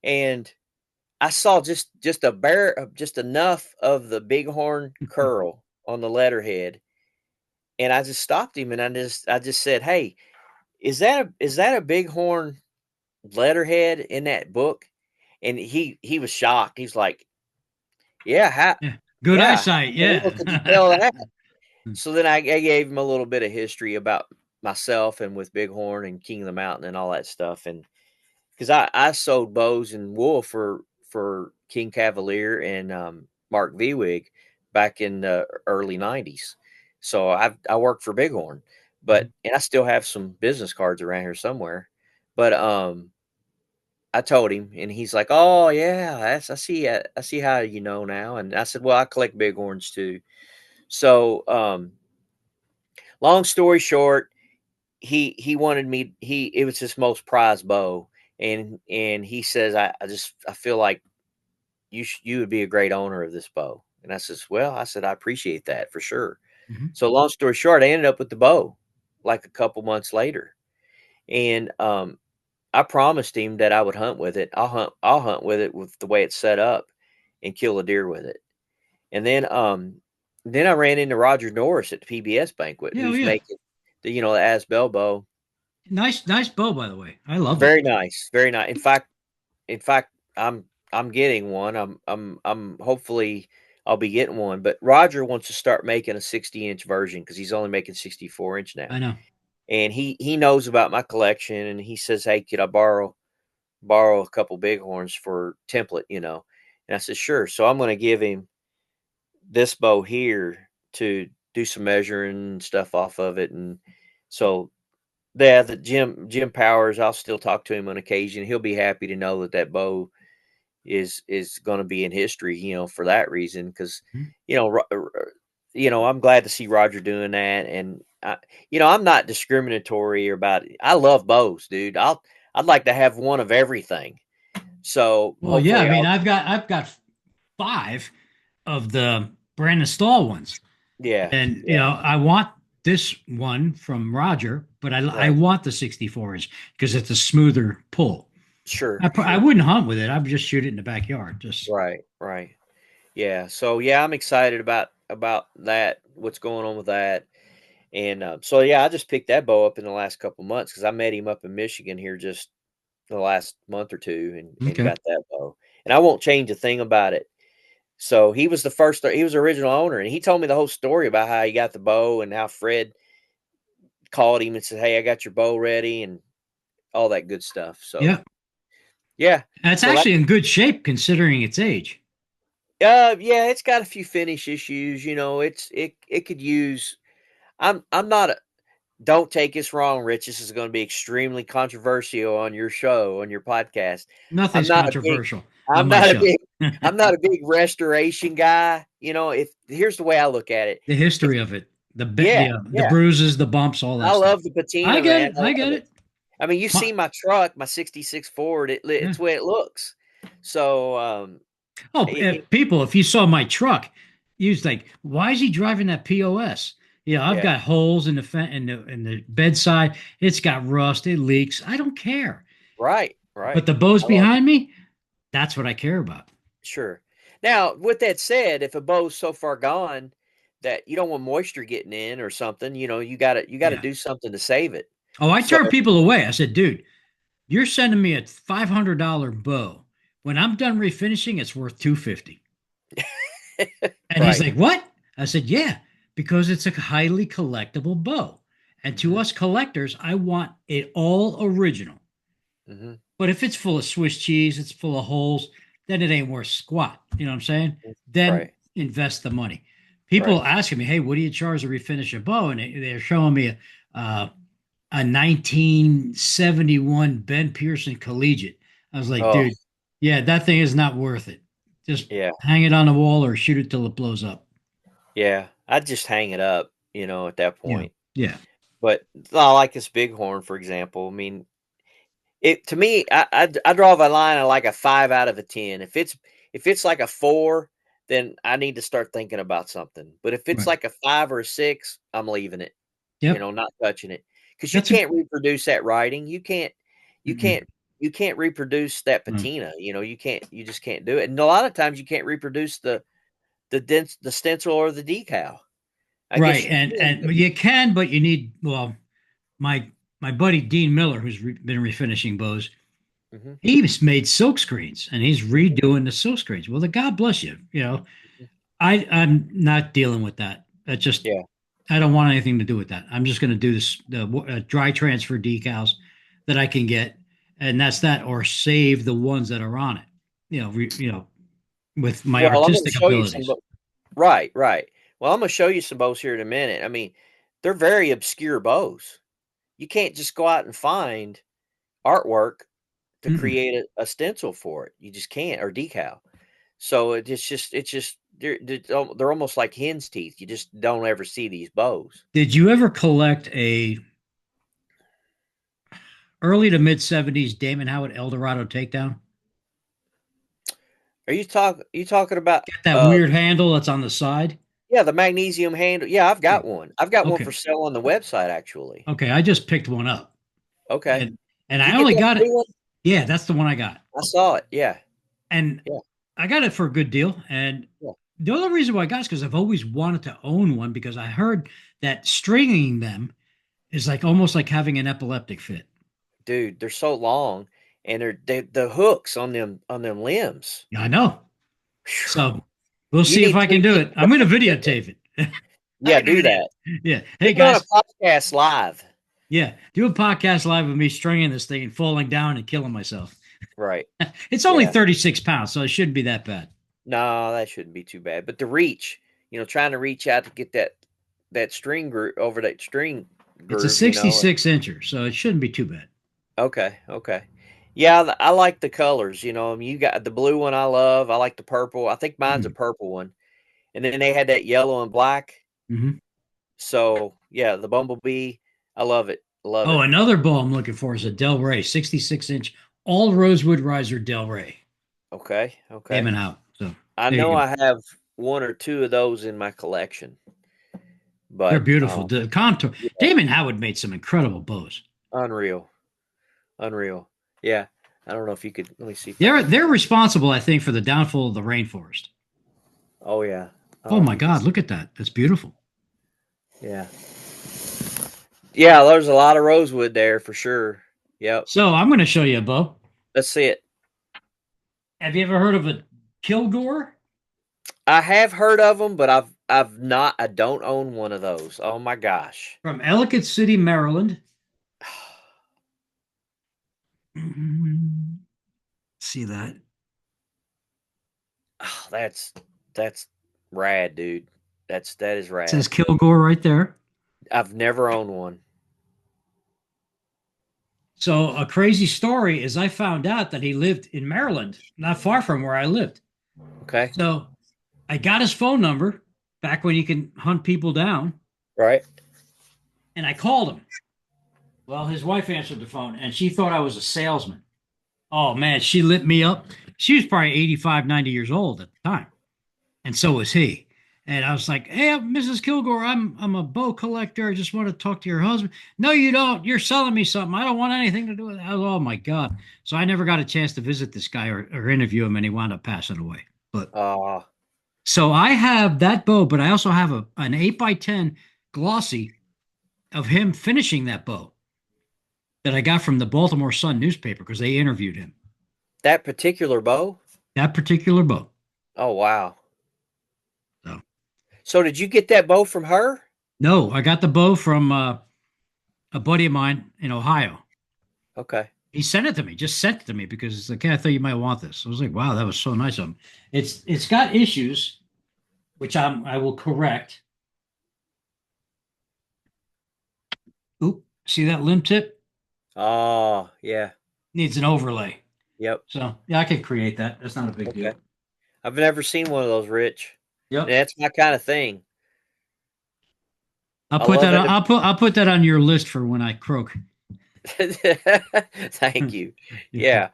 and I saw just enough of the bighorn curl on the letterhead, and I just stopped him, and I just said, "Hey, is that a bighorn letterhead in that book?" And he was shocked. He's like, "Yeah,
Yeah. Good
yeah,
eyesight.
how in the
Yeah.
world could you tell that?" So then I gave him a little bit of history about myself and with Bighorn and King of the Mountain and all that stuff, and because I sold bows and wool for King Cavalier and Mark Viewig back in the early '90s. So I worked for Bighorn, and I still have some business cards around here somewhere. But I told him, and he's like, "Oh yeah, I see how you know now." And I said, "Well, I collect Bighorns too." So long story short, he wanted me. It was his most prized bow, and he says, I feel like you would be a great owner of this bow." And I says, "Well," I said, "I appreciate that for sure."
Mhm.
So long story short, I ended up with the bow like a couple months later, and I promised him that I would hunt with it. I'll hunt with it with the way it's set up, and kill a deer with it. And then I ran into Roger Norris at the PBS banquet,
Yeah, oh,
who's
yeah.
making the Asbel bow.
Nice bow, by the way. I love it.
Very nice, very nice. In fact, I'm getting one. I'm hopefully I'll be getting one. But Roger wants to start making a 60-inch version because he's only making 64-inch now.
I know.
And he knows about my collection, and he says, "Hey, could I borrow a couple bighorns for template?" And I said, "Sure." So I'm going to give him this bow here to do some measuring and stuff off of it. And so yeah, the Jim Powers, I'll still talk to him on occasion. He'll be happy to know that that bow is going to be in history, for that reason. Because
Mhm.
you know, I'm glad to see Roger doing that. And I'm not discriminatory about it. I love bows, dude. I'd like to have one of everything. So
Well, yeah. I
hopefully,
mean, I've got five of the Brandon Stahl ones,
yeah,
and
yeah,
I want this one from Roger, but I
right,
want the 64 inch because it's a smoother pull.
sure,
I
sure,
wouldn't hunt with it. I would just shoot it in the backyard. Just
right, right. Yeah. So yeah, I'm excited about that. What's going on with that? And so yeah, I just picked that bow up in the last couple months because I met him up in Michigan here just the last month or two, and
okay.
got that bow. And I won't change a thing about it. So he was the first. He was the original owner, and he told me the whole story about how he got the bow and how Fred called him and said, "Hey, I got your bow ready," and all that good stuff. So
Yeah,
yeah.
and it's
So that
actually in good shape considering its age.
yeah, it's got a few finish issues. It could use. I'm not a, don't take this wrong, Rich. This is going to be extremely controversial on your show, on your podcast. I'm
Nothing's
not a big,
controversial on
I'm
my
not a
show.
big,
The
I'm not a big restoration guy. If here's the way I look at it. If
history of it,
Yeah,
the
yeah,
bruises, the bumps, all that
I
stuff.
love the
I
patina,
get
man.
it.
I
I
love
get
it.
it.
I mean, you
My,
see my truck, my '66 Ford.
yeah.
It's the way it looks. So,
Oh,
it,
people, if you saw my truck, you was like, why is he driving that POS? Yeah, I've
yeah,
got holes in the bedside. It's got rust. It leaks. I don't care.
right,
But
right.
the bows
I love
behind me, that's what I care about.
Sure. Now, with that said, if a bow's so far gone that you don't want moisture getting in or something, you gotta
Yeah.
do something to save it.
Oh, I
So,
turned people away. I said, dude, you're sending me a $500 bow. When I'm done refinishing, it's worth 250. And he's
right.
like, what? I said, yeah, because it's a highly collectible bow. And to
Hmm.
us collectors, I want it all original.
Hmm.
But if it's full of Swiss cheese, it's full of holes, then it ain't worth squat. You know what I'm saying? Then
Right.
invest the money. People
Right.
asking me, hey, what do you charge to refinish a bow? And they're showing me a 1971 Ben Pearson Collegiate. I was like,
Oh,
dude, yeah, that thing is not worth it. Just
yeah.
hang it on the wall or shoot it till it blows up.
Yeah. I'd just hang it up, at that
Yeah.
point.
Yeah.
But I like this bighorn, for example. I mean, it to me, I draw the line at like a 5 out of a 10. If it's like a 4, then I need to start thinking about something. But if it's
Right.
like a 5 or a 6, I'm leaving it.
Yep.
Not touching it because you
That's a
can't reproduce that writing. You
mm-mm.
can't, you can't reproduce that
No.
patina. You just can't do it. And a lot of times you can't reproduce the stencil or the decal. I guess
Right.
you can,
And
but
you can, but you need well, my my buddy Dean Miller, who's been refinishing bows,
mhm,
he's made silk screens and he's
mhm,
redoing the silk screens. Well, the God bless you.
mhm.
I'm not dealing with that. That just
Yeah,
I don't want anything to do with that. I'm just going to do this the dry transfer decals that I can get, and that's that, or save the ones that are on it. With my
well, I'm going to
artistic
show you some.
abilities.
Right, right. Well, I'm gonna show you some bows here in a minute. I mean, they're very obscure bows. You can't just go out and find artwork to
Mm-mm.
create a stencil for it. You just can't, or decal. So it's just they're almost like hen's teeth. You just don't ever see these bows.
Did you ever collect a early to mid '70s Damon Howard Eldorado takedown?
Are you talking about
Get that weird handle that's on the side.
yeah, the magnesium handle? Yeah, I've
Yeah.
got one. I've got one
Okay.
for sale on the website actually.
Okay. I just picked one up,
Okay.
and
Did you
I
get
only
that
got it.
blue one?
Yeah, that's the one I got,
I saw it. Yeah.
and
Yeah.
I got it for a good deal. And
Yeah.
the other reason why I got it is because I've always wanted to own one because I heard that stringing them is like almost like having an epileptic fit.
Dude, they're so long and the hooks on them limbs.
Yeah, I know.
Phew.
So we'll
You
see if
need
I can
3
do it.
people to
I'm going to
put together.
videotape it. I'm
Yeah,
going to
do
video.
that.
Yeah.
Do
Hey
it on a
guys.
podcast live.
Yeah. Do a podcast live with me stringing this thing and falling down and killing myself.
Right.
It's only
Yeah.
36 pounds, so it shouldn't be that bad.
No, that shouldn't be too bad. But the reach, trying to reach out to get that string groove over that string
It's a
groove,
66 incher, so it shouldn't be too bad.
Okay, okay. Yeah, I like the colors, I mean, you got the blue one I love. I like the purple. I think mine's a
Mm-hmm.
purple one. And then they had that yellow and black.
Mm-hmm.
So, yeah, the bumblebee, I love it. Love
Oh,
it.
another ball I'm looking for is a Del Rey 66-inch all rosewood riser Del Rey.
Okay,
Came
okay.
and out. So
I
there
know
you go.
I have one or two of those in my collection,
They're
but
beautiful. The contour.
yeah,
Damon Howard made some incredible bows.
unreal. Unreal. Yeah. I don't know if you could let me see if I
They're
can.
they're responsible, I think, for the downfall of the rainforest.
Oh yeah. I don't
Oh
know if
my
you can
God,
see.
look at that. That's beautiful.
Yeah. Yeah, there's a lot of rosewood there for sure. Yep.
So I'm going to show you a bow.
Let's see it.
Have you ever heard of a Kilgore?
I have heard of them, but I don't own one of those. Oh my gosh.
From Ellicott City, Maryland. See that?
Oh, that's rad, dude. That is
It says
rad.
Kilgore right there.
I've never owned one.
So a crazy story is I found out that he lived in Maryland, not far from where I lived.
Okay.
So I got his phone number back when you can hunt people down,
Right.
and I called him. Well, his wife answered the phone and she thought I was a salesman. Oh man, she lit me up. She was probably 85, 90 years old at the time. And so was he. And I was like, "Hey, Mrs. Kilgore, I'm a bow collector. I just want to talk to your husband." "No, you don't. You're selling me something. I don't want anything to do with it." Oh my God. So I never got a chance to visit this guy or interview him, and he wound up passing away. But
Uh
so I have that bow, but I also have an 8x10 glossy of him finishing that bow that I got from the Baltimore Sun newspaper because they interviewed him.
that particular bow?
That particular bow.
Oh wow.
So
So did you get that bow from her?
no, I got the bow from a buddy of mine in Ohio.
Okay.
He sent it to me, just sent it to me because it's like, "Hey, I thought you might want this." I was like, "Wow, that was so nice of him." It's got issues, which I will correct. Oop, see that limb tip?
Oh, yeah.
Needs an overlay.
Yep.
So yeah, I can create that. That's not a big
Okay.
deal.
I've never seen one of those, Rich.
Yep.
That's my kind of thing.
I'll
I
put
love
that on,
it.
I'll put that on your list for when I croak.
Thank you. Yeah.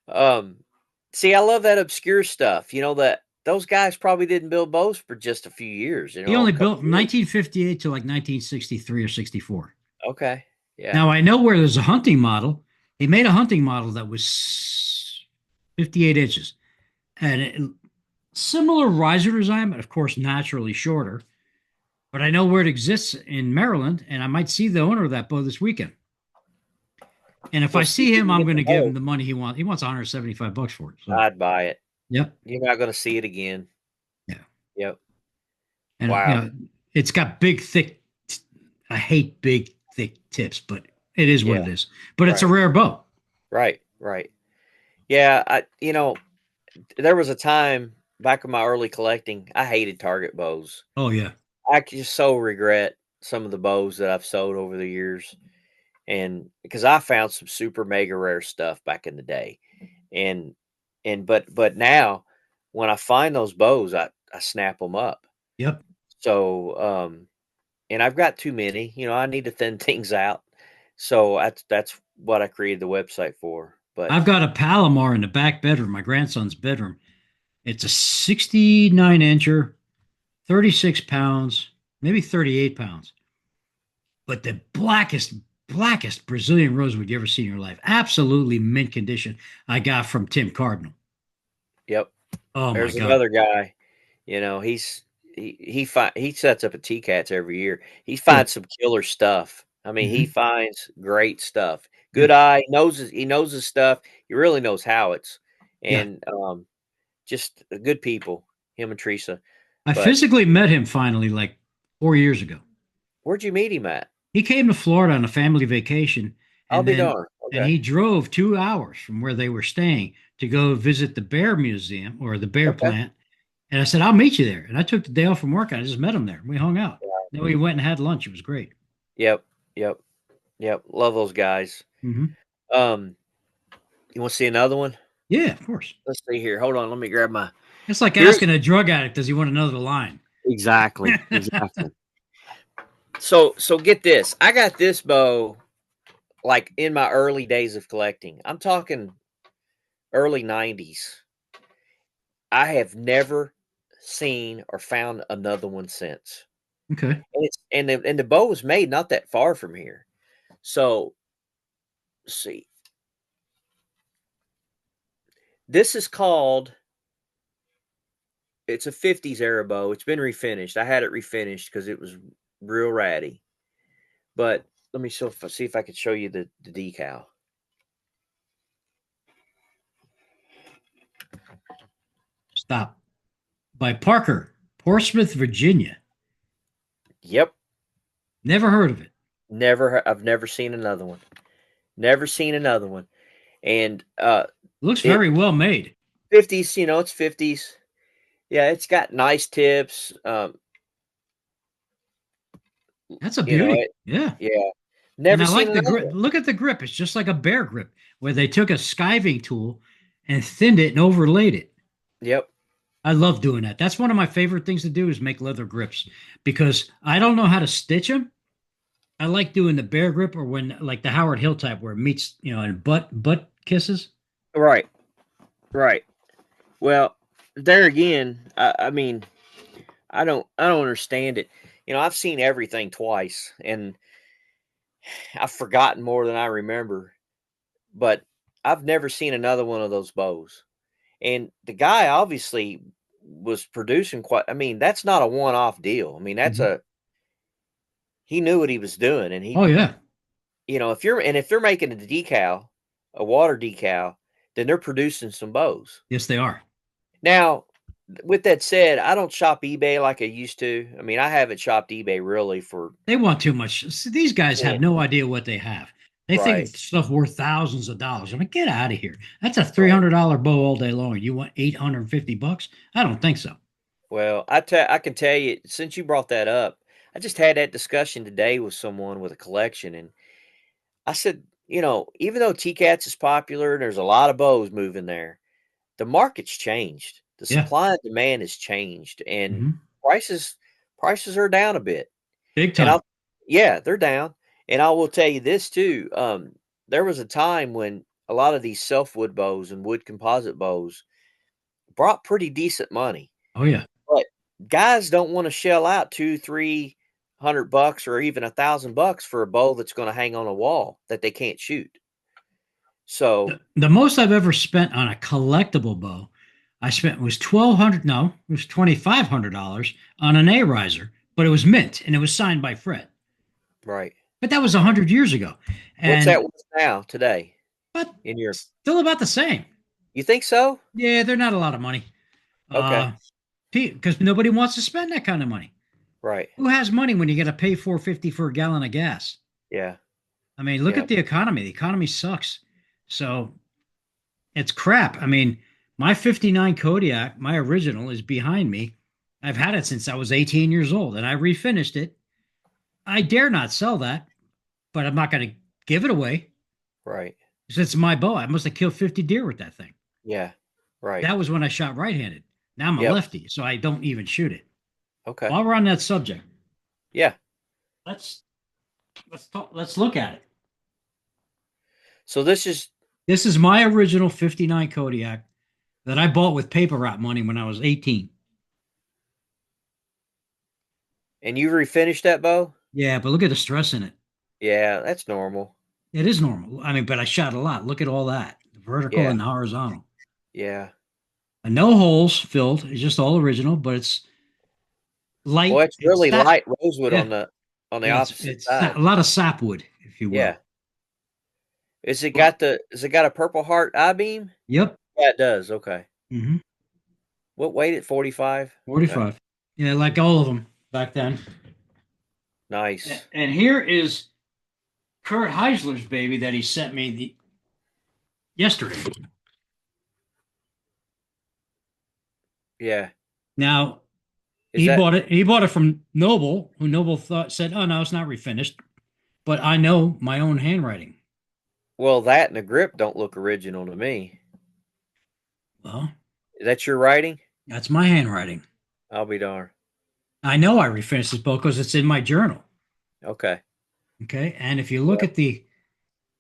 Um, See, I love that obscure stuff. That those guys probably didn't build bows for just a few years,
He
a
only
couple
built from
years.
1958 to like 1963 or 64.
Okay. Yeah.
Now I know where there's a hunting model. He made a hunting model that was 58 inches and similar riser design, but of course naturally shorter. But I know where it exists in Maryland, and I might see the owner of that bow this weekend. And if
Well,
I
see if
see
you
him,
can
I'm
get
going
the
to give him
bow.
the money he wants. He wants 175 bucks for it. So,
I'd buy it.
yep,
You're not going to see it again.
yeah,
Yep.
and
Wow.
it's got big, thick. I hate big, thick tips, but it is what
Yeah.
it is. But it's a
Right.
rare bow.
Right. Right. Yeah. There was a time back in my early collecting, I hated target bows.
Oh yeah,
I just so regret some of the bows that I've sold over the years, and because I found some super mega rare stuff back in the day, and but now when I find those bows, I snap them up.
yep.
So and I've got too many. I need to thin things out. So that's what I created the website for. But
I've got a Palomar in the back bedroom, my grandson's bedroom, It's a 69 incher, 36 pounds, maybe 38 pounds. But the blackest Brazilian rosewood you ever seen in your life. Absolutely mint condition. I got from Tim Cardinal.
Yep.
Oh my
There's
God.
another guy, he sets up a TCATS every year. He
Yeah.
finds some killer stuff. I mean, he
Hmm.
finds great stuff.
Yeah.
Good eye, he knows his stuff. He really knows how it's
Yeah.
and just good people, him and Teresa.
I
But
physically met him finally like 4 years ago.
where'd you meet him at?
He came to Florida on a family vacation,
I'll
and
be
then
darned.
and
Okay.
he drove 2 hours from where they were staying to go visit the bear museum or the bear
Okay.
plant. And I said, I'll meet you there. And I took the day off from work and I just met him there. We hung out. Then we went and had lunch. It was great.
Yep. Yep. Yep. Love those guys.
Hmm.
Um, you want to see another one?
Yeah, of course.
Let's see here. Hold on. Let me grab my.
It's like
Here's
asking a drug addict, does he want another line?
exactly. Exactly. So get this. I got this bow like in my early days of collecting. I'm talking early 90s. I have never seen or found another one since.
Okay.
And the bow was made not that far from here. So let's see. This is called it's a 50s era bow. It's been refinished. I had it refinished because it was real ratty. But let me see if I could show you the decal.
Stop. By Parker, Portsmouth, Virginia.
Yep.
Never heard of it.
I've never seen another one. Never seen another one. And
Looks
it
very well made.
50s, it's 50s. Yeah, it's got nice tips.
That's a
You know,
beauty.
it,
Yeah.
yeah.
And
Never
I
seen
like the
another
grip.
one.
Look at the grip. It's just like a bear grip where they took a skiving tool and thinned it and overlaid it.
Yep.
I love doing that. That's one of my favorite things to do is make leather grips because I don't know how to stitch them. I like doing the bear grip or when like the Howard Hill type where it meets, and butt kisses.
Right. Right. Well, there again, I mean, I don't understand it. I've seen everything twice and I've forgotten more than I remember, but I've never seen another one of those bows. And the guy obviously was producing quite I mean, that's not a one-off deal. I mean,
Mhm.
he knew what he was doing and
Oh yeah.
if they're making a decal, a water decal, then they're producing some bows.
Yes, they are.
Now, with that said, I don't shop eBay like I used to. I mean, I haven't shopped eBay really for
They want too much. See, these guys
yeah,
have no idea what they have. They think
right,
stuff worth thousands of dollars. I'm like, get out of here. That's a
right.
$300 bow all day long. You want $850? I don't think so.
Well, I can tell you since you brought that up, I just had that discussion today with someone with a collection, and I said, even though TCATS is popular and there's a lot of bows moving there, the market's changed. The
Yeah.
supply and demand has changed, and
Hmm.
prices prices are down a bit.
Big
And
time.
yeah, they're down. And I will tell you this too. There was a time when a lot of these self wood bows and wood composite bows brought pretty decent money.
Oh yeah.
But guys don't want to shell out 200-300 bucks or even $1,000 for a bow that's going to hang on a wall that they can't shoot. So
The most I've ever spent on a collectible bow, I spent was 1,200. No, it was $2,500 on an A riser, but it was mint and it was signed by Fred.
right.
But that was 100 years ago,
What's that
and
worth now today
but
in your
still about the same.
you think so?
Yeah, they're not a lot of money.
Okay.
Uh, because nobody wants to spend that kind of money.
Right.
Who has money when you got to pay 450 for a gallon of gas?
Yeah.
I mean, look
Yeah.
at the economy. The economy sucks. So it's crap. I mean, my 59 Kodiak, my original, is behind me. I've had it since I was 18 years old and I refinished it. I dare not sell that, but I'm not going to give it away.
Right.
It's my bow. I must have killed 50 deer with that thing.
Yeah. Right.
That was when I shot right handed. Now I'm a
Yep.
lefty, so I don't even shoot it.
Okay.
While we're on that subject,
Yeah.
let's let's look at it.
So this is
This is my original 59 Kodiak. that I bought with paper route money when I was 18.
And you refinished that bow?
Yeah, but look at the stress in it.
Yeah, that's normal.
It is normal. I mean, but I shot a lot. Look at all that, the vertical
Yeah,
and the horizontal.
yeah.
And no holes filled. It's just all original, but it's
Well,
light.
it's
It's
really
sap.
light rosewood
Yeah,
on the
yeah.
opposite side.
A lot of sapwood, if you will.
Yeah. Is it
But
got the is it got a Purple Heart I-beam?
yep.
Yeah, it does. Okay.
Hmm.
What weight at 45? Okay.
45. Yeah, like all of them back then.
Nice.
And here is Kurt Heisler's baby that he sent me yesterday.
Yeah.
Now
Is that
He bought it from Noble, who Noble thought said, "Oh no, it's not refinished." But I know my own handwriting.
well, that and the grip don't look original to me.
Well,
Is that your writing?
that's my handwriting.
I'll be darned.
I know I refinished this book because it's in my journal.
Okay.
Okay, and if you look
Yep.
at I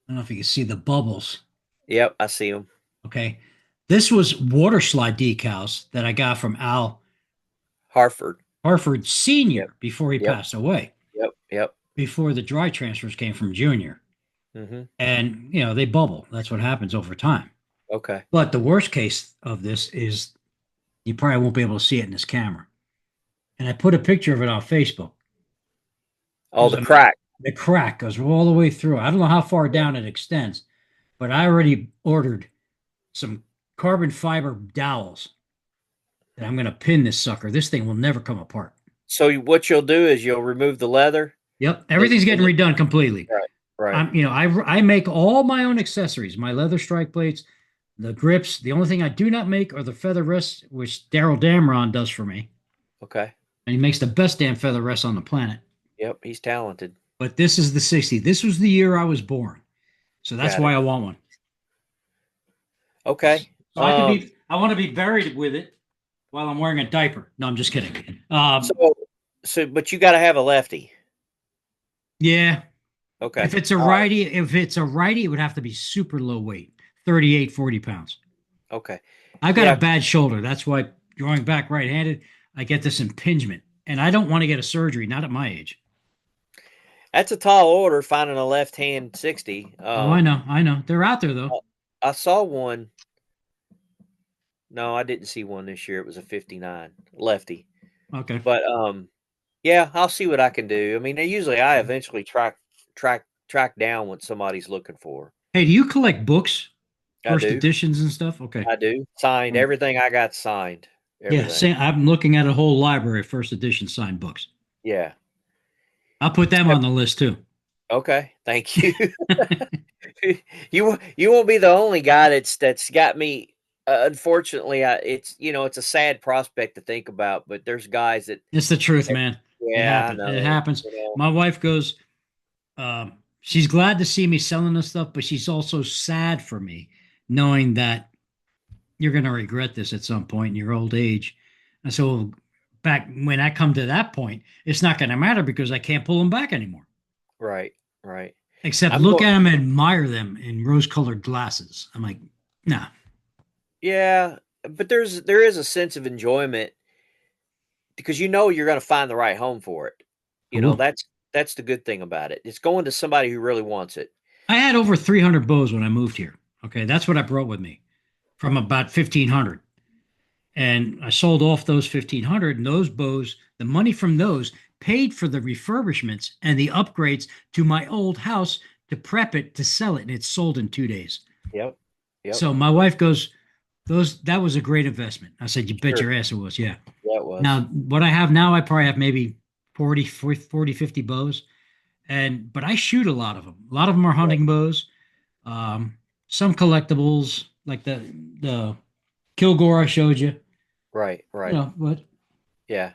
don't know if you can see the bubbles.
Yep, I see them.
Okay, this was water slide decals that I got from Al
Hartford.
Harford
Yep.
Senior before he
Yep.
passed away.
Yep. Yep.
Before the dry transfers came from Junior,
Mhm.
and they bubble. That's what happens over time.
Okay.
But the worst case of this is you probably won't be able to see it in this camera. And I put a picture of it on Facebook
Oh,
because
the crack.
the crack goes all the way through. I don't know how far down it extends, but I already ordered some carbon fiber dowels that I'm going to pin this sucker. This thing will never come apart.
So what you'll do is you'll remove the leather
Yep,
and
everything's
and
getting
the
redone completely.
right. Right.
I make all my own accessories, my leather strike plates, the grips. The only thing I do not make are the feather rests, which Daryl Damron does for me,
Okay.
and he makes the best damn feather rests on the planet.
Yep, he's talented.
But this is the 60. This was the year I was born. So that's
Got
why
it.
I want one.
Okay.
So I want to be buried with it while I'm wearing a diaper. No, I'm just kidding.
So but you gotta have a lefty.
Yeah.
Okay. All right.
If it's a righty, it would have to be super low weight, 38, 40 pounds.
Okay.
I've got a
Yeah,
bad shoulder. That's why drawing back right handed, I get this impingement. And I don't want to get a surgery, not at my age.
that's a tall order finding a left hand 60.
Oh, I know. I know. They're out there, though.
I saw one. No, I didn't see one this year. It was a 59 lefty.
Okay.
But yeah, I'll see what I can do. I mean, usually I eventually track down what somebody's looking for.
Hey, do you collect books,
I
first
do.
editions and stuff? Okay.
I do. Signed
Um,
everything I got signed.
yeah.
Everything.
I'm looking at a whole library of first edition signed books.
Yeah.
I'll put them on the list too.
Okay. Thank you. You won't be the only guy that's got me. Unfortunately, it's a sad prospect to think about, but there's guys that
It's the truth, man. It
yeah, I
happens. It
know.
happens. My wife goes, she's glad to see me selling this stuff, but she's also sad for me knowing that you're going to regret this at some point in your old age. And so back when I come to that point, it's not going to matter because I can't pull them back anymore.
Right, right.
Except
I'm
look
going.
at them and admire them in rose-colored glasses. I'm like, nah.
Yeah, but there is a sense of enjoyment because you're going to find the right home for it.
I will.
That's the good thing about it. It's going to somebody who really wants it.
I had over 300 bows when I moved here. Okay, that's what I brought with me from about 1,500. And I sold off those 1,500, and those bows, the money from those paid for the refurbishments and the upgrades to my old house to prep it to sell it. And it's sold in 2 days.
Yep, yep.
So my wife goes, that was a great investment. I said, you bet
Sure.
your ass it was. Yeah.
Yeah, it was.
Now, what I have now, I probably have maybe 40, 50 bows. But I shoot a lot of them. A lot of them are
Right,
hunting bows. Um, some collectibles, like the Kilgore I showed you.
right, right.
But
Yeah,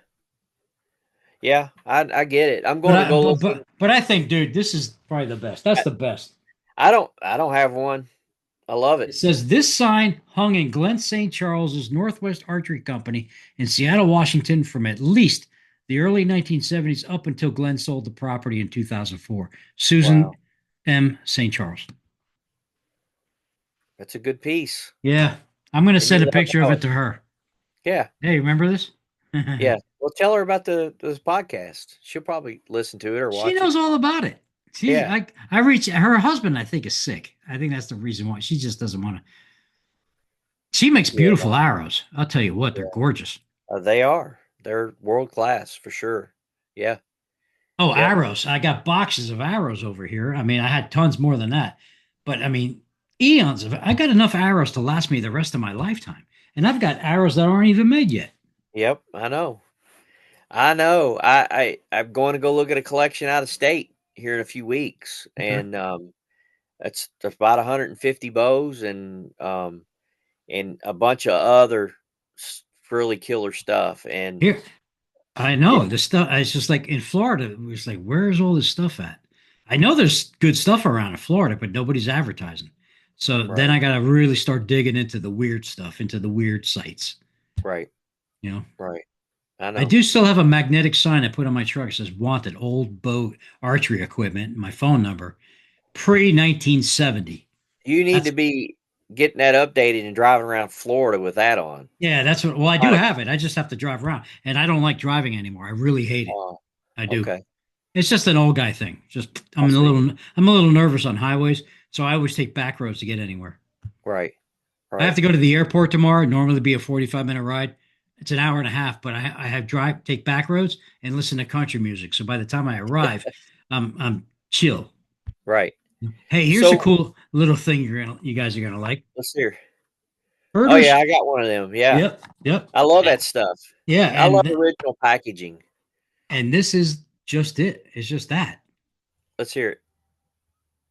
yeah. I get it. I'm going to go listen.
but I think, dude, this is probably the best. That's
I,
the best.
I don't have one. I love
It
it.
says this sign hung in Glen St. Charles's Northwest Archery Company in Seattle, Washington, from at least the early 1970s up until Glenn sold the property in 2004. Susan
Wow,
M. St. Charles.
that's a good piece.
Yeah. I'm going to
and you
send a
let me
picture of
know.
it to her.
Yeah,
Hey, remember this?
yeah. Well, tell her about this podcast. She'll probably listen to it or
She
watch it.
knows all about it.
Yeah,
I reach her husband. I think is sick. I think that's the reason why she just doesn't want to. She makes
yeah,
beautiful arrows. I'll tell you what, they're
yeah.
gorgeous.
They are. They're world class for sure. Yeah.
Oh,
Yep.
arrows! I got boxes of arrows over here. I mean, I had tons more than that, but I mean, eons of. I got enough arrows to last me the rest of my lifetime, and I've got arrows that aren't even made yet.
Yep. I know. I know. I'm going to go look at a collection out of state here in a few weeks,
Okay.
and that's about 150 bows and a bunch of other really killer stuff. And
Here, I
yeah,
know the stuff. It's just like in Florida. It was like, where's all this stuff at? I know there's good stuff around in Florida, but nobody's advertising. So then
right,
I got to really start digging into the weird stuff, into the weird sites.
right,
You know,
right. I
I
know.
do still have a magnetic sign I put on my truck. It says "Wanted old boat archery equipment." My phone number, pre 1970.
You need to
That's
be getting that updated and driving around Florida with that on.
yeah. That's what. Well, I do
Kind of.
have it. I just have to drive around, and I don't like driving anymore. I really hate it.
Uh,
I do.
okay.
It's just an old guy thing. Just
I see.
I'm a little nervous on highways, so I always take back roads to get anywhere.
Right.
I have
Right.
to go to the airport tomorrow. Normally be a 45-minute ride. It's an hour and a half, but I have take back roads and listen to country music. So by the time I arrive, I'm chill.
Right.
Hey, here's a
So
cool little thing you guys are gonna like.
let's hear. Oh yeah,
Herders.
I got one of them. Yeah.
Yep, yep.
I love that stuff.
Yeah,
I love original packaging.
and this is just it. It's just that.
Let's hear it.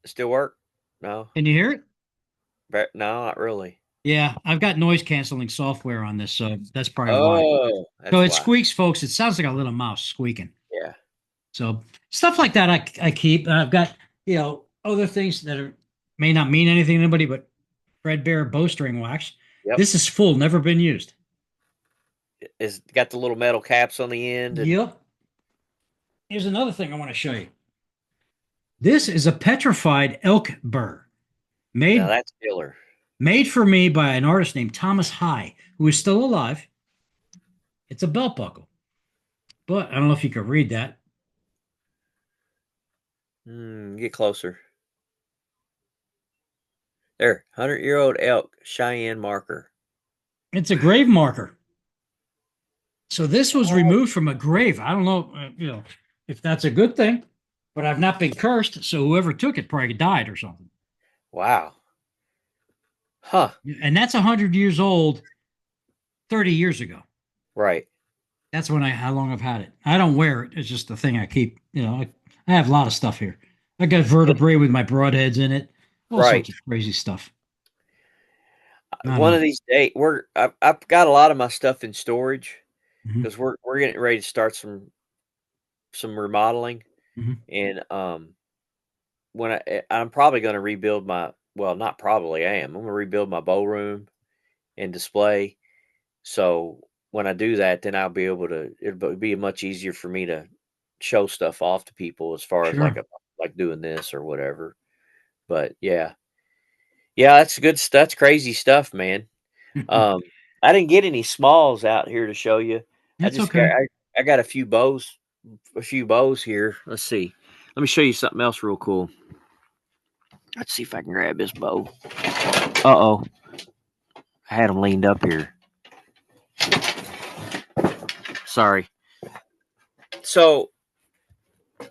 Still work? No.
Can you hear it?
No, not really.
Yeah, I've got noise canceling software on this, so that's probably why.
Oh,
So
that's
it
why.
squeaks, folks. It sounds like a little mouse squeaking.
Yeah.
So stuff like that I keep. And I've got, other things that may not mean anything to anybody, but Fredbear bowstring wax.
Yep.
This is full, never been used.
It's got the little metal caps on the end and
Yep. Here's another thing I want to show you. This is a petrified elk burr
now
made
that's killer.
made for me by an artist named Thomas High, who is still alive. It's a belt buckle, but I don't know if you can read that.
Get closer. There, 100-year-old elk Cheyenne marker.
It's a grave marker. So this was
Oh,
removed from a grave. I don't know, if that's a good thing, but I've not been cursed. So whoever took it probably died or something.
wow. Huh.
And that's 100 years old, 30 years ago.
Right.
That's how long I've had it. I don't wear it. It's just the thing I keep. I have a lot of stuff here. I got vertebrae with my broadheads in it, all
Right.
sorts of crazy stuff. I don't
One of
know.
these days, I've got a lot of my stuff in storage
Hmm.
because we're getting ready to start some remodeling,
Hmm.
and I'm probably going to rebuild my well, not probably I am. I'm going to rebuild my bow room and display. So when I do that, then I'll be able to. It'll be much easier for me to show stuff off to people as far as
Sure.
like doing this or whatever. But yeah, yeah, that's good. That's crazy stuff, man. Um, I didn't get any smalls out here to show you. I
That's
just got
okay.
I got a few bows here. Let's see. Let me show you something else real cool. Let's see if I can grab this bow. Uh-oh. I had them leaned up here. Sorry. So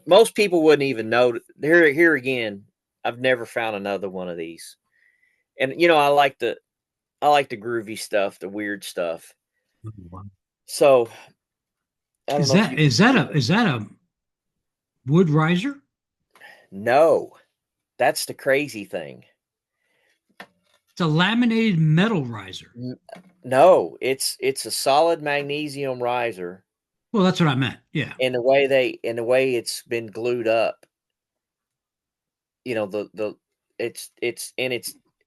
most people wouldn't even know. Here again, I've never found another one of these. And I like the groovy stuff, the weird stuff. So I don't
Is
know if
that
you can
is that
see
a
it.
is that a wood riser?
No, that's the crazy thing.
It's a laminated metal riser.
N- No, it's a solid magnesium riser,
Well, that's what I meant. Yeah.
and the way it's been glued up. The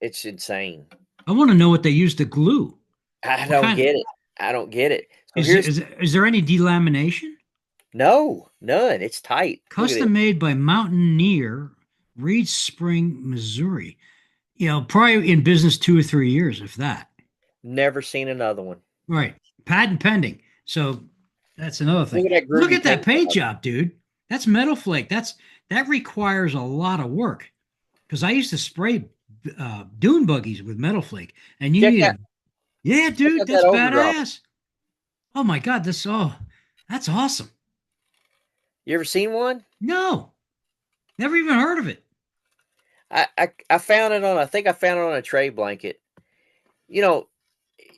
it's insane.
I want to know what they use to glue.
I
What
don't
kind
get it. I don't get it. So
is
here's
is there any delamination?
no, none. It's tight. Look at it.
Custom made by Mountaineer, Reed Spring, Missouri. Probably in business 2 or 3 years, if that.
Never seen another one.
Right. Patent pending. So that's another thing.
Look at that
Look
groovy
at that
paint
paint
job.
job, dude. That's metal flake. That requires a lot of work because I used to spray dune buggies with metal flake, and you
Check
need
out
a yeah,
check
dude.
out
That's
that overdrop.
badass. Oh my god, that's awesome.
You ever seen one?
No, never even heard of it.
I found it on, I think I found it on a trade blanket. You know,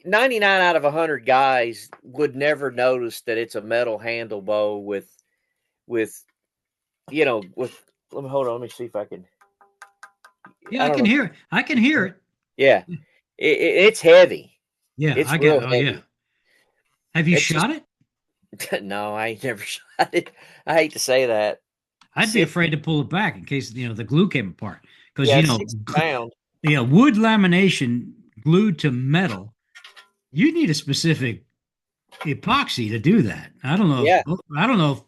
99 out of 100 guys would never notice that it's a metal handle bow with with, let me hold on, let me see if I can,
Yeah,
I
I
don't
can
know.
hear it. I can hear it.
Yeah. It's heavy.
Yeah,
It's
I get.
real
Oh yeah.
heavy.
Have you
It's just
shot it?
no, I ain't never shot it. I hate to say that.
I'd be
Six,
afraid to pull it back in case the glue came apart because
yeah, it's 60 pounds.
yeah, wood lamination glued to metal. You need a specific epoxy to do that.
Yeah,
I don't know if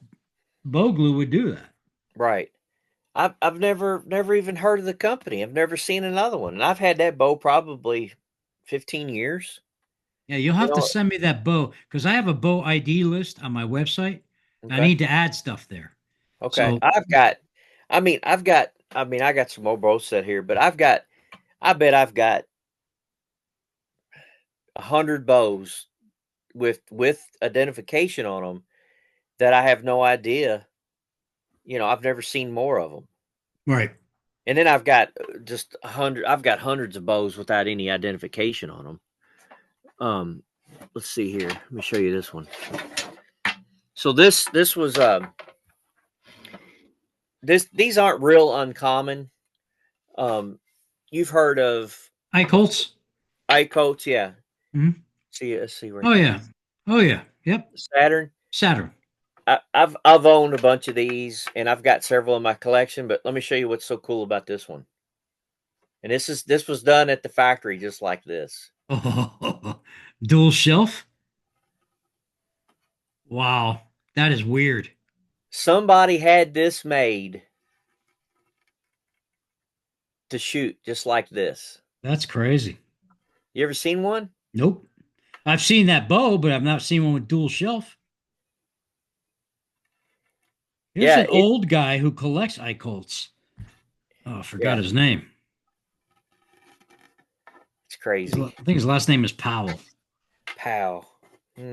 bow glue would do that.
right. I've never even heard of the company. I've never seen another one. And I've had that bow probably 15 years.
Yeah, you'll
You
have to
know,
send me that bow because I have a bow ID list on my website. I
okay.
need to add stuff there.
Okay.
So,
I got some more bows set here, but I bet I've got 100 bows with identification on them that I have no idea. I've never seen more of them.
right.
And then I've got just 100. I've got hundreds of bows without any identification on them. Let's see here. Let me show you this one. So this was these aren't real uncommon. Um, you've heard of
Ike Holtz.
Iacavazzi, yeah.
Mhm.
See, let's see right
Oh
there.
yeah. Oh yeah. Yep.
Saturn.
Saturn.
I've owned a bunch of these, and I've got several in my collection. But let me show you what's so cool about this one. And this was done at the factory, just like this.
Oh, dual shelf. Wow, that is weird.
Somebody had this made to shoot just like this.
That's crazy.
You ever seen one?
Nope. I've seen that bow, but I've not seen one with dual shelf. Here's
Yeah,
an old guy who collects Ike Holtz. Oh, I
yeah,
forgot his name.
it's crazy.
I think his last name is Powell.
Pow.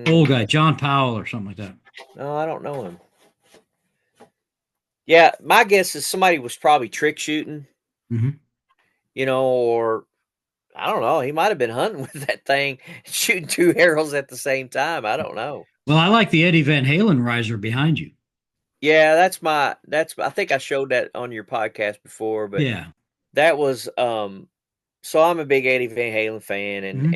Old guy, John Powell or something like that.
No, I don't know him. Yeah, my guess is somebody was probably trick shooting,
Hmm.
or I don't know. He might have been hunting with that thing, shooting two arrows at the same time. I don't know.
Well, I like the Eddie Van Halen riser behind you.
Yeah, I think I showed that on your podcast before, but
Yeah.
that was so I'm a big Eddie Van Halen fan, and
Hmm.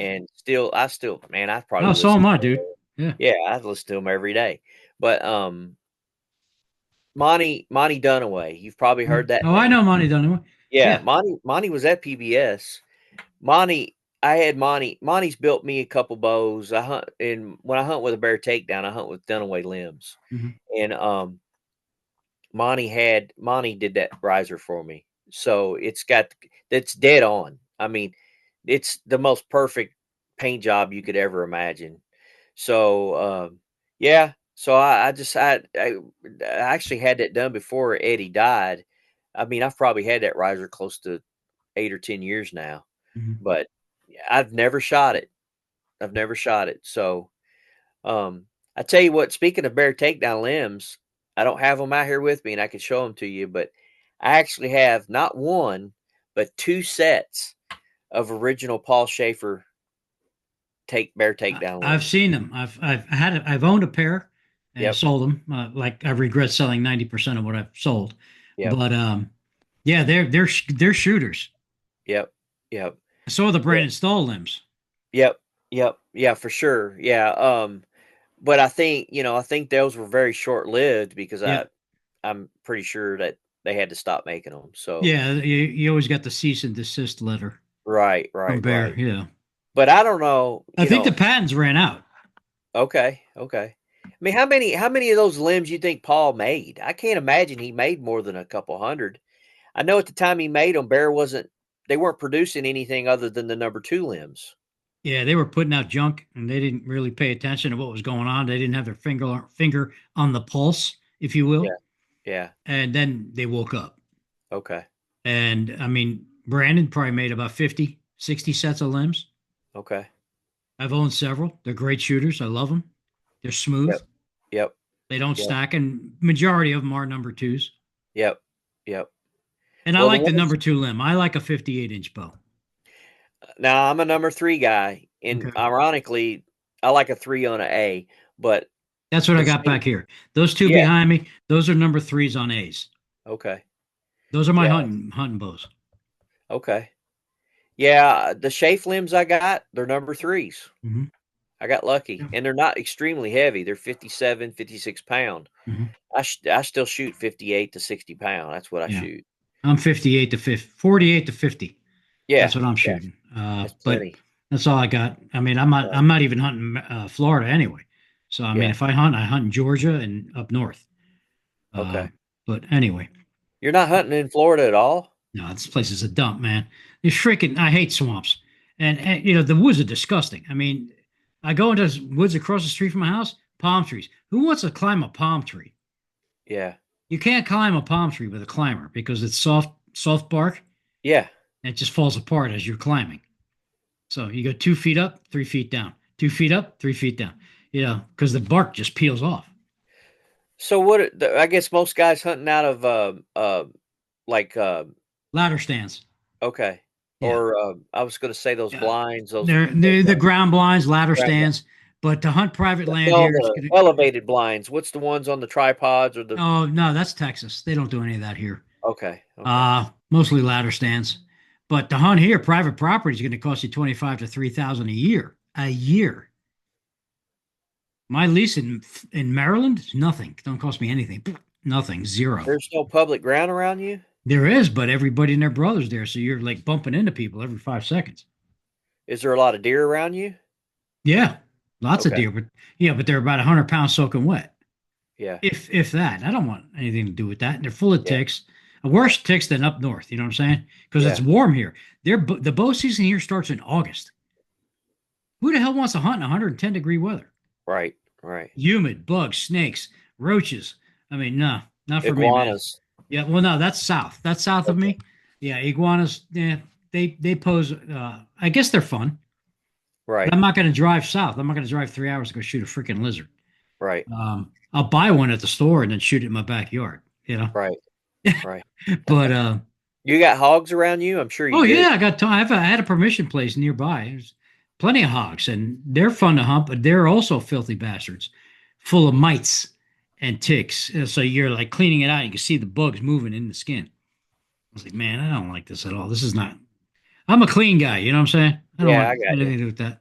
man, I probably
Oh, so
listen.
am I, dude. Yeah.
Yeah, I listen to him every day. But Monty Dunaway, you've probably heard
Mhm.
that
Oh, I
name.
know Monty Dunaway.
Yeah,
Yeah.
Monty was at PBS. Monty, I had Monty. Monty's built me a couple bows. I hunt, and when I hunt with a bear takedown, I hunt with Dunaway limbs.
Hmm.
And Monty did that riser for me. So it's dead on. I mean, it's the most perfect paint job you could ever imagine. So yeah. So I actually had that done before Eddie died. I mean, I've probably had that riser close to 8 or 10 years now,
Hmm.
but I've never shot it. I've never shot it. So I tell you what, speaking of bear takedown limbs, I don't have them out here with me, and I can show them to you. But I actually have not one, but two sets of original Paul Schaefer bear takedown
I've
limbs.
seen them. I've owned a pair and
Yep,
sold them. Like I regret selling 90% of what I've sold.
yep,
But yeah, they're shooters.
yep, yep,
I saw the
yep,
Brandon Stahl limbs.
yep, yep, yeah, for sure. Yeah. But I think those were very short lived because
Yep.
I'm pretty sure that they had to stop making them. So
Yeah, you always got the cease and desist letter
right,
from
right,
Bear.
right.
Yeah.
But I don't know.
I think the patents ran out.
Okay, okay. I mean, how many of those limbs you think Paul made? I can't imagine he made more than a couple hundred. I know at the time he made them, Bear wasn't. They weren't producing anything other than the number two limbs.
Yeah, they were putting out junk and they didn't really pay attention to what was going on. They didn't have their finger on the pulse, if you
Yeah.
will.
Yeah.
And then they woke up.
Okay.
And I mean, Brandon probably made about 50, 60 sets of limbs.
Okay.
I've owned several. They're great shooters. I love them. They're
Yep.
smooth.
Yep.
They don't
Yep.
stack, and majority of them are number twos.
Yep. Yep.
And I
Well, the
like the
ones
number two limb. I like a 58-inch bow.
now I'm a number 3 guy, and
Okay.
ironically, I like a 3 on a A, but
That's what I
the
got
same
back here. Those two
yeah,
behind me, those are number threes on A's.
okay.
Those are my
Yeah,
hunting bows.
okay. Yeah, the chafe limbs I got, they're number 3s.
Hmm.
I got lucky,
Yeah.
and they're not extremely heavy. They're 57, 56 pound.
Hmm.
I still shoot 58 to 60 pound. That's what I
Yeah.
shoot.
I'm 58 to 50, 48 to 50.
Yeah,
That's what I'm
yeah,
shooting.
that's
But
plenty.
that's all I got. I mean, I'm not
Right.
I'm not even hunting Florida anyway. So I mean,
Yeah,
if I hunt in Georgia and up north.
okay.
But anyway,
You're not hunting in Florida at all?
no, this place is a dump, man. It's freaking. I hate swamps, and the woods are disgusting. I mean, I go into woods across the street from my house, palm trees. Who wants to climb a palm tree?
Yeah,
You can't climb a palm tree with a climber because it's soft bark,
yeah.
and it just falls apart as you're climbing. So you go 2 feet up, 3 feet down, 2 feet up, 3 feet down. Because the bark just peels off.
So I guess most guys hunting out of like
Ladder stands.
okay,
Yeah.
or I was going to say those
Yeah.
blinds,
They're the ground blinds, ladder
ground
stands. But to hunt private land
no,
here, it's
the
gonna.
elevated blinds. What's the ones on the tripods or the
Oh no, that's Texas. They don't do any of that here.
okay, okay.
Mostly ladder stands. But to hunt here, private property is going to cost you 25 to 3,000 a year. A year. My lease in Maryland is nothing. Don't cost me anything. Nothing. Zero.
There's no public ground around you?
There is, but everybody and their brothers there, so you're like bumping into people every 5 seconds.
Is there a lot of deer around you?
Yeah, lots of
Okay.
deer, but yeah, but they're about 100 pounds soaking wet.
Yeah.
If that, I don't want anything to do with that. And they're full of
Yeah.
ticks, worse ticks than up north. You know what I'm saying? Because it's
Yeah.
warm here. The bow season here starts in August. Who the hell wants to hunt in 110-degree weather?
Right. Right.
Humid, bugs, snakes, roaches. I mean, no, not for me, man.
Iguanas.
Yeah, well, no, that's south. That's south of
Okay.
me. Yeah, iguanas. Yeah, they pose. I guess they're fun, but
Right.
I'm not going to drive south. I'm not going to drive 3 hours to go shoot a freaking lizard.
Right.
I'll buy one at the store and then shoot it in my backyard.
Right. Right.
But
You got hogs around you? I'm sure you
oh
do.
yeah, I got time. I had a permission place nearby. There's plenty of hogs, and they're fun to hunt, but they're also filthy bastards, full of mites and ticks. So you're like cleaning it out. You can see the bugs moving in the skin. I was like, man, I don't like this at all. This is not. I'm a clean guy. You know what I'm saying? I don't
Yeah,
want
I got you.
anything to do with that.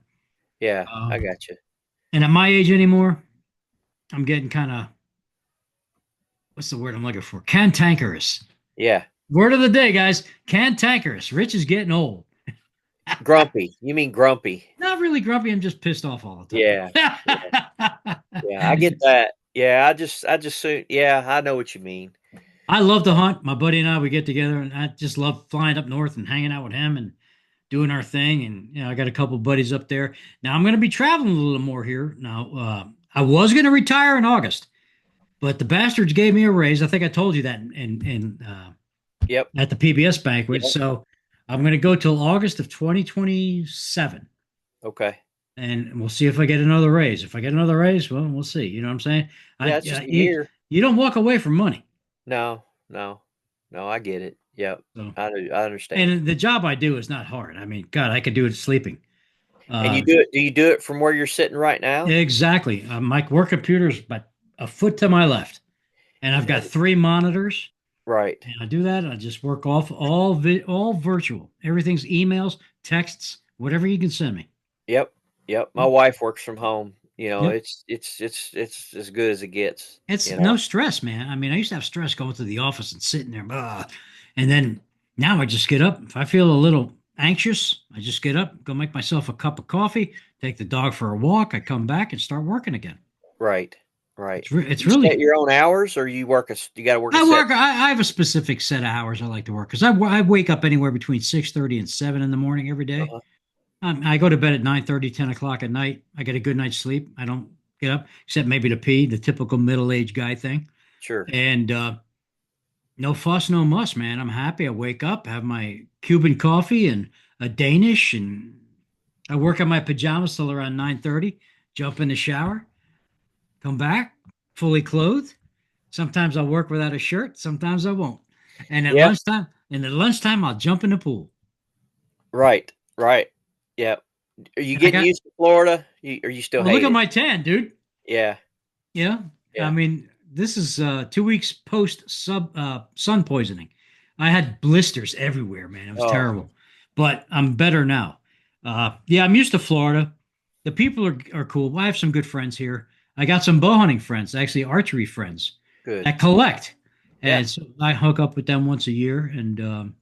Yeah, I
Um,
got you.
and at my age anymore, I'm getting kind of what's the word I'm looking for? Cantankerous.
Yeah.
Word of the day, guys. Cantankerous. Rich is getting old.
Grumpy. You mean grumpy.
Not really grumpy. I'm just pissed off all the
Yeah.
time.
Yeah, I get that. Yeah, yeah, I know what you mean.
I love to hunt. My buddy and I, we get together, and I just love flying up north and hanging out with him and doing our thing. And I got a couple buddies up there. Now I'm going to be traveling a little more here. Now I was going to retire in August, but the bastards gave me a raise. I think I told you that
Yep.
at the PBS banquet.
Yep.
So I'm going to go till August of 2027.
Okay.
And we'll see if I get another raise. If I get another raise, well, we'll see. You know what I'm saying?
Yeah, it's just a year.
You don't walk away from money.
No, no. No, I get it. Yep.
So,
I understand.
and the job I do is not hard. I mean, God, I could do it sleeping.
And do you do it from where you're sitting right now?
Exactly. My work computer is about a foot to my left, and I've got 3 monitors.
Right.
And I do that. I just work off all virtual. Everything's emails, texts, whatever you can send me.
Yep. Yep. My wife works from home.
Yep.
It's as good as it gets.
It's no stress, man. I mean, I used to have stress going to the office and sitting there, and then now I just get up. If I feel a little anxious, I just get up, go make myself a cup of coffee, take the dog for a walk. I come back and start working again.
Right. Right.
It's
You
really
set your own hours, or you got to work a
I
set?
work. I have a specific set of hours I like to work because I wake up anywhere between 6:30 and 7 in the morning every day.
Uh-huh.
I go to bed at 9:30, 10 o'clock at night. I get a good night's sleep. I don't get up except maybe to pee, the typical middle-aged guy thing.
Sure.
And no fuss, no muss, man. I'm happy. I wake up, have my Cuban coffee and a Danish, and I work in my pajamas till around 9:30, jump in the shower, come back fully clothed. Sometimes I'll work without a shirt, sometimes I won't. And
Yeah.
at lunchtime, I'll jump in the pool.
Right. Right. Yeah. Are you
And I
getting
got,
used to Florida? Or you still
well, look
hate
at
it?
my tan, dude.
Yeah.
Yeah. I
Yeah.
mean, this is 2 weeks post sun poisoning. I had blisters everywhere, man. It was
Oh,
terrible. But I'm better now. Yeah, I'm used to Florida. The people are cool. I have some good friends here. I got some bow hunting friends, actually archery friends
good.
that collect.
Yeah.
And so I hook up with them once a year. And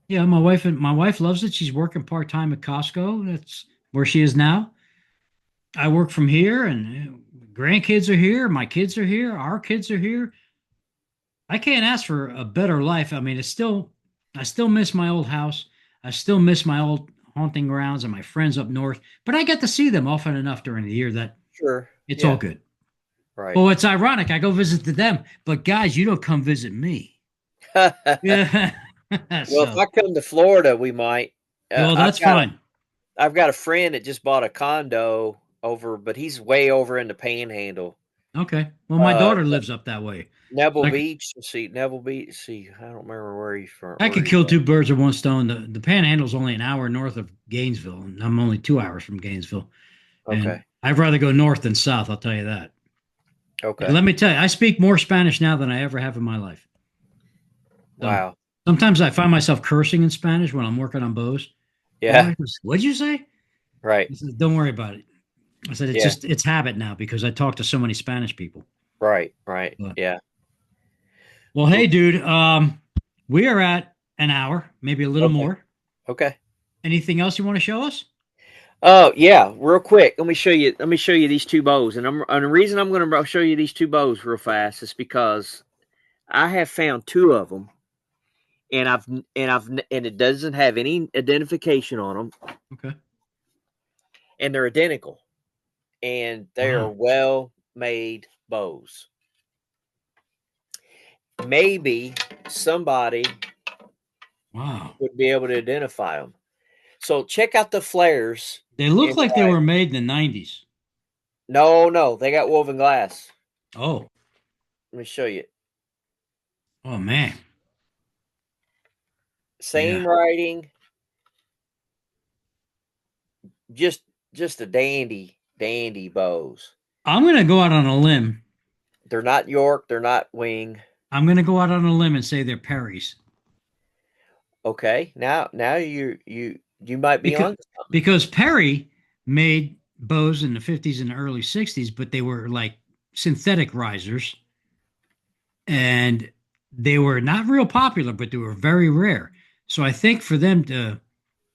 yeah, my wife loves it. She's working part-time at Costco. That's where she is now. I work from here, and grandkids are here. My kids are here. Our kids are here. I can't ask for a better life. I mean, I still miss my old house. I still miss my old haunting grounds and my friends up north. But I get to see them often enough during the year that
Sure.
it's all
Yeah.
good.
Right.
Well, it's ironic. I go visit them, but guys, you don't come visit me. Yeah.
Well, if
So,
I come to Florida, we might.
yeah, well,
I've
that's
got a
fine.
I've got a friend that just bought a condo over, but he's way over in the Panhandle.
Okay. Well, my
Uh,
daughter lives up that way.
Neville
Like
Beach. Let's see, Neville Beach. See, I don't remember where he's from.
I
Where
could
he's
kill
at.
two birds with one stone. The Panhandle's only an hour north of Gainesville, and I'm only 2 hours from Gainesville. And
Okay.
I'd rather go north than south. I'll tell you that. And
Okay.
let me tell you, I speak more Spanish now than I ever have in my life. So
Wow.
sometimes I find myself cursing in Spanish when I'm working on bows. My
Yeah.
wife goes, "What'd you say?"
Right.
I said, "Don't worry about it." I said,
Yeah.
it's habit now because I talk to so many Spanish people."
Right. Right.
But
Yeah.
well, hey, dude, we are at an hour, maybe a little
Okay.
more.
Okay.
Anything else you want to show us?
Oh yeah, real quick. Let me show you. Let me show you these two bows, and the reason I'm going to show you these two bows real fast is because I have found two of them, and it doesn't have any identification on them,
Okay.
and they're identical, and they are
Wow.
well made bows. Maybe somebody
Wow.
would be able to identify them. So check out the flares.
They look
In
like they
white.
were made in the 90s.
No, no, they got woven glass.
Oh,
Let me show you.
oh man.
Same
Yeah.
writing, just just a dandy bows.
I'm going to go out on a limb.
They're not York, they're not Wing.
I'm going to go out on a limb and say they're Perry's
Okay, now you might be
because
on to something.
because Perry made bows in the 50s and the early 60s, but they were like synthetic risers and they were not real popular, but they were very rare. So I think for them to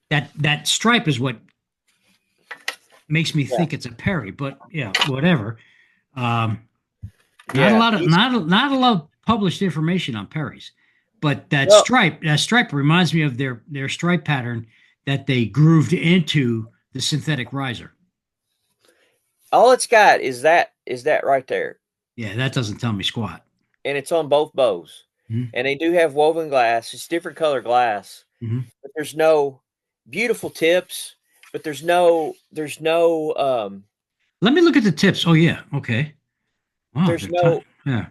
that stripe is what makes me
Yeah,
think it's a Perry, but yeah, whatever. Um, not a
yeah.
lot of not a lot of published information on Perry's, but
Well,
that stripe reminds me of their stripe pattern that they grooved into the synthetic riser.
all it's got is that right there,
Yeah, that doesn't tell me squat.
and it's on both bows,
Mhm.
and they do have woven glass. It's different color glass,
Mhm.
but there's no beautiful tips. But there's no
Let me look at the tips. Oh yeah, okay. Wow,
there's
they're
no.
yeah.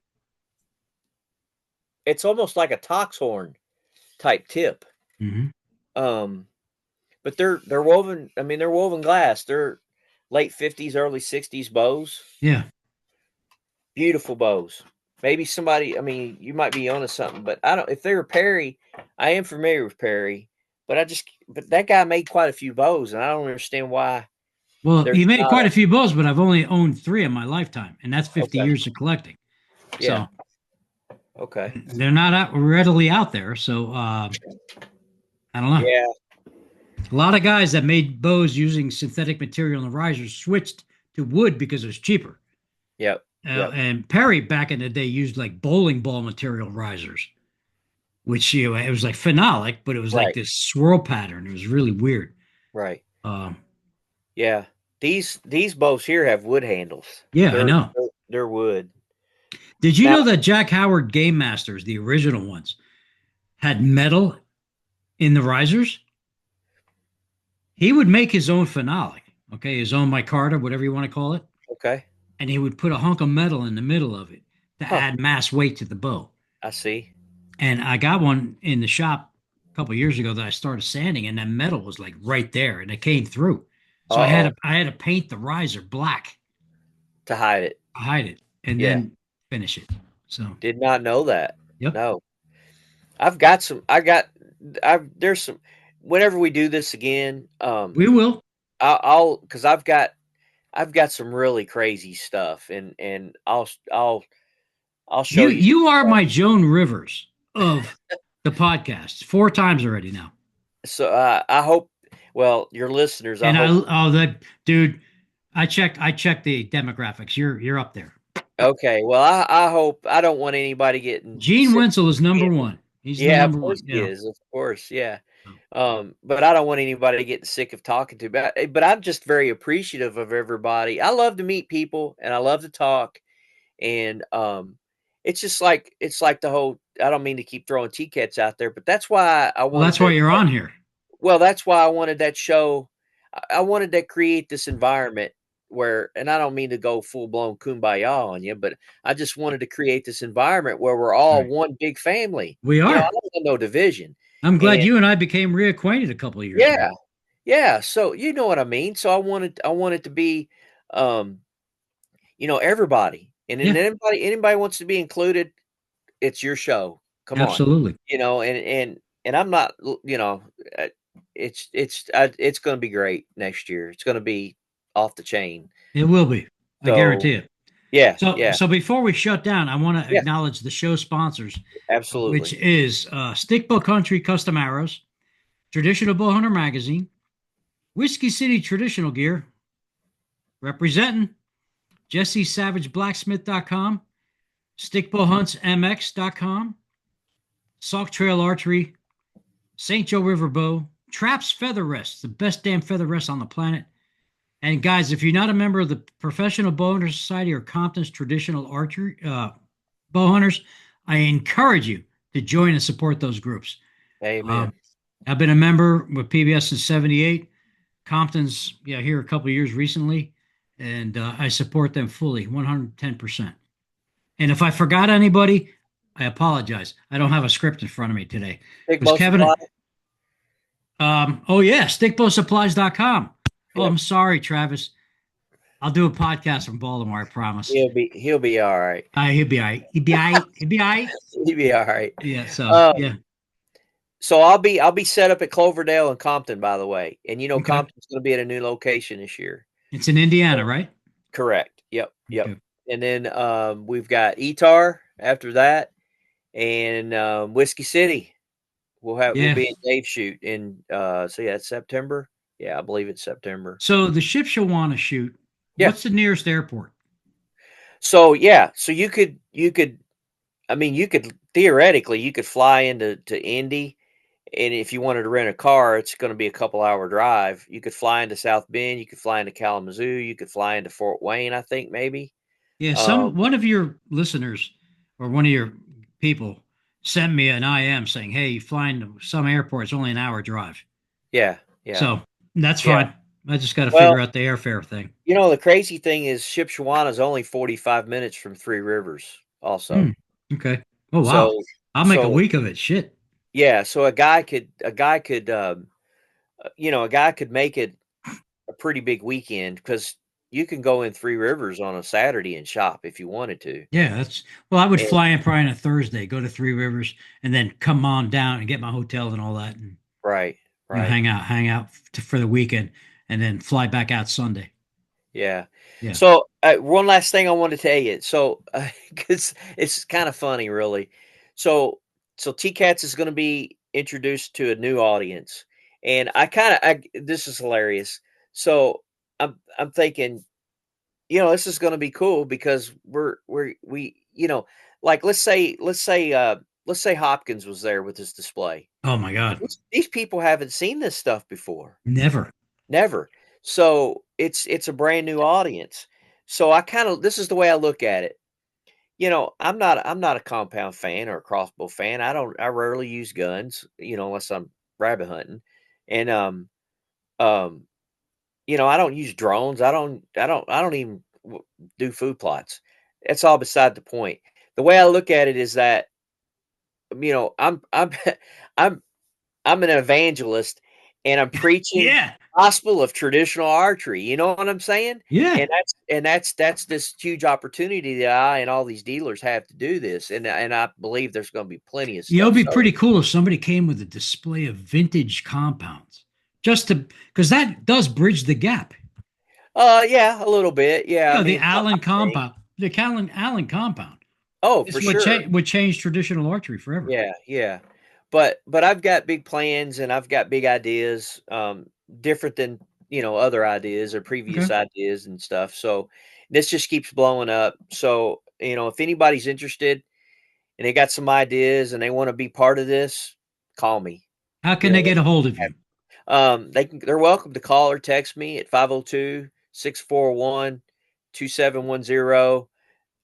It's almost like a toxhorn type tip.
Hmm.
Um, but they're woven. I mean, they're woven glass. They're late 50s, early 60s bows.
Yeah.
Beautiful bows. Maybe somebody. I mean, you might be onto something, but I don't. If they were Perry, I am familiar with Perry, but that guy made quite a few bows, and I don't understand why
Well,
there's
he made
not
quite
a.
a few bows, but I've only owned three in my lifetime, and that's 50
Okay.
years of collecting.
Yeah.
So
Okay.
they're not readily out there. So I don't know.
Yeah.
A lot of guys that made bows using synthetic material in the risers switched to wood because it was cheaper.
Yep. Yep.
And Perry back in the day used like bowling ball material risers, which it was like phenolic, but it was like
Right.
this swirl pattern. It was really weird.
Right.
Um,
Yeah. These bows here have wood handles.
yeah, I
They're
know.
they're wood.
Did you
Now,
know that Jack Howard Game Masters, the original ones, had metal in the risers? He would make his own finale, okay, his own micarta, whatever you want to call it,
okay.
and he would put a hunk of metal in the middle of it to
Huh.
add mass weight to the bow.
I see.
And I got one in the shop a couple of years ago that I started sanding, and that metal was like right there, and it came through. So
Uh-oh.
I had to paint the riser black,
To hide it.
hide it, and
Yeah.
then finish it. So,
Did not know that.
yep,
No. I've got some I've there's some whenever we do this again,
we will.
I'll because I've got some really crazy stuff, and I'll show you some
You are
stuff.
my Joan Rivers of the podcast 4 times already now.
So I hope, well, your listeners, I
And
hope.
that dude, I check the demographics. You're up there.
Okay, well, I hope I don't want anybody getting
Gene
sick.
Wenzel is number one. He's the
Yeah, of
number
course
one.
he
Yeah.
is, of course, yeah.
So,
But I don't want anybody getting sick of talking to. But I'm just very appreciative of everybody. I love to meet people and I love to talk. And it's like the whole. I don't mean to keep throwing TCATS out there, but that's why I
well,
wanted
that's why
to.
you're on here.
Well, that's why I wanted that show. I wanted to create this environment where, and I don't mean to go full blown kumbaya on you, but I just wanted to create this environment where we're
All
all
right.
one big family.
We
I
are.
don't want no division.
I'm glad
And
you and I became reacquainted a couple of years ago.
yeah, yeah. So you know what I mean. So I wanted to be, um, everybody, and then
Yeah,
anybody wants to be included. It's your show. Come on,
absolutely.
and I'm not, uh, it's going to be great next year. It's going to be off the chain.
It will be. I
So
guarantee it.
yeah,
So,
yeah,
so before we shut down, I want to
yeah,
acknowledge the show sponsors, which
absolutely.
is Stickbow Country Custom Arrows, Traditional Bowhunter Magazine, Whiskey City Traditional Gear, representing Jessie Savage Blacksmith.com, StickbowHuntsMX.com, Sauk Trail Archery, St. Joe River Bow, Traps Feather Rests, the best damn feather rest on the planet. And guys, if you're not a member of the Professional Bowhunter Society or Compton's Traditional Archery Bowhunters, I encourage you to join and support those groups.
Amen.
Um, I've been a member with PBS since '78. Compton's, yeah, here a couple of years recently, and I support them fully, 110%. And if I forgot anybody, I apologize. I don't have a script in front of me today.
Big
Was
Bow Supply.
Kevin? Oh yeah, stickbowsupplies.com. Oh,
Yep.
I'm sorry, Travis. I'll do a podcast from Baltimore, I promise.
He'll be all right.
He'll be all right. He'll be all right. He'll be all right.
He'll be all right.
Yeah, so yeah.
Um, so I'll be set up at Cloverdale and Compton, by the way. And
Okay.
Compton's going to be at a new location this year.
It's in Indiana, right?
Correct. Yep. Yep.
Okay.
And then we've got Etar after that, and Whiskey City. We'll
Yeah.
be in Dave shoot in so yeah, it's September. Yeah, I believe it's September.
So the ships you'll want to shoot,
Yeah.
what's the nearest airport?
So yeah, so you could I mean you could theoretically you could fly into to Indy, and if you wanted to rent a car, it's going to be a couple hour drive. You could fly into South Bend, you could fly into Kalamazoo, you could fly into Fort Wayne, I think maybe.
Yeah,
Um,
one of your listeners or one of your people sent me an IM saying, "Hey, flying to some airports only an hour drive."
yeah, yeah,
So that's
yeah.
fine. I just got to figure
Well,
out the airfare thing.
the crazy thing is Shipshewana is only 45 minutes from Three Rivers
Hmm.
also.
Okay. Oh wow.
So
I'll make a
so
week of it. Shit.
yeah, so a guy could make it a pretty big weekend because you can go in Three Rivers on a Saturday and shop if you wanted to.
Yeah, that's well. I would
And
fly in probably on a Thursday, go to Three Rivers, and then come on down and get my hotel and all that, and
right, right.
hang out for the weekend, and then fly back out Sunday.
Yeah.
Yeah.
So one last thing I want to tell you. So because it's kind of funny, really. So TCATS is going to be introduced to a new audience, and this is hilarious. So I'm thinking, this is going to be cool because like let's say Hopkins was there with his display.
Oh my God.
These people haven't seen this stuff before.
Never.
never. So it's a brand new audience. So this is the way I look at it. I'm not a compound fan or a crossbow fan. I rarely use guns, unless I'm rabbit hunting. And um I don't use drones. I don't even do food plots. It's all beside the point. The way I look at it is that, I'm I'm I'm an evangelist, and I'm preaching
Yeah.
the gospel of traditional archery. You know what I'm saying?
Yeah.
And that's this huge opportunity that I and all these dealers have to do this, and I believe there's going to be plenty of
It'd
stuff.
be
So,
pretty cool if somebody came with a display of vintage compounds, just to because that does bridge the gap.
yeah, a little bit. Yeah, I
The
mean,
Allen
I think.
compound, the Allen compound.
Oh,
This
for sure.
would change traditional archery forever.
Yeah, yeah. But I've got big plans and I've got big ideas, different than, other ideas or
Okay.
previous ideas and stuff. So this just keeps blowing up. So, if anybody's interested and they got some ideas and they want to be part of this, call me.
How
You
can they
know,
get a hold of you?
they're welcome to call or text me at 502-641-2710.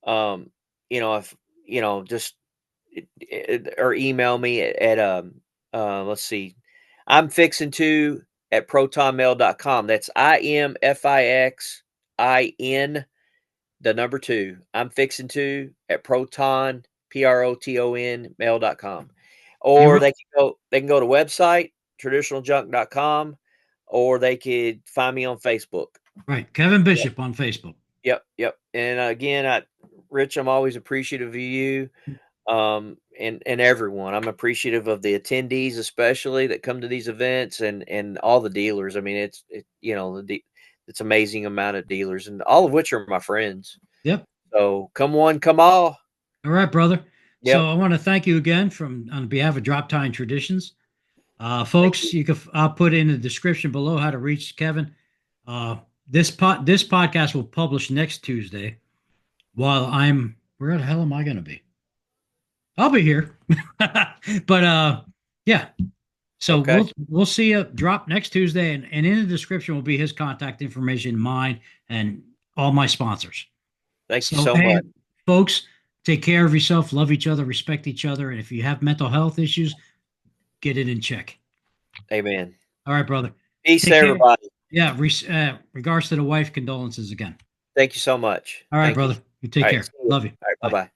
Um, if just or email me at let's see, I'm fixing to at protonmail.com. That's IMFIXIN the number 2. I'm fixing to at proton mail.com. Or
You
they can go to website traditionaljunk.com, or they could find me on Facebook.
right, Kevin Bishop on Facebook.
Yep, yep. And again, Rich, I'm always appreciative of you, and everyone. I'm appreciative of the attendees, especially that come to these events, and all the dealers. I mean, it's amazing amount of dealers, and all of which are my friends.
Yep.
So come one, come all.
All right, brother. So
Yep.
I want to thank you again from on behalf of Drop Time Traditions.
Thank
Folks,
you.
I'll put in the description below how to reach Kevin. This podcast will publish next Tuesday while where the hell am I going to be? I'll be here. But yeah. So
Okay.
we'll see you drop next Tuesday, and in the description will be his contact information, mine, and all my sponsors.
Thank you
So
so
hey,
much.
folks, take care of yourself, love each other, respect each other, and if you have mental health issues, get it in check.
Amen.
All right, brother.
Peace,
Take care.
everybody.
Yeah, regards to the wife, condolences again.
Thank you so much.
All right,
Thank you.
brother. You take
All right.
care.
See you.
Love you.
All right. Bye
Bye.
bye.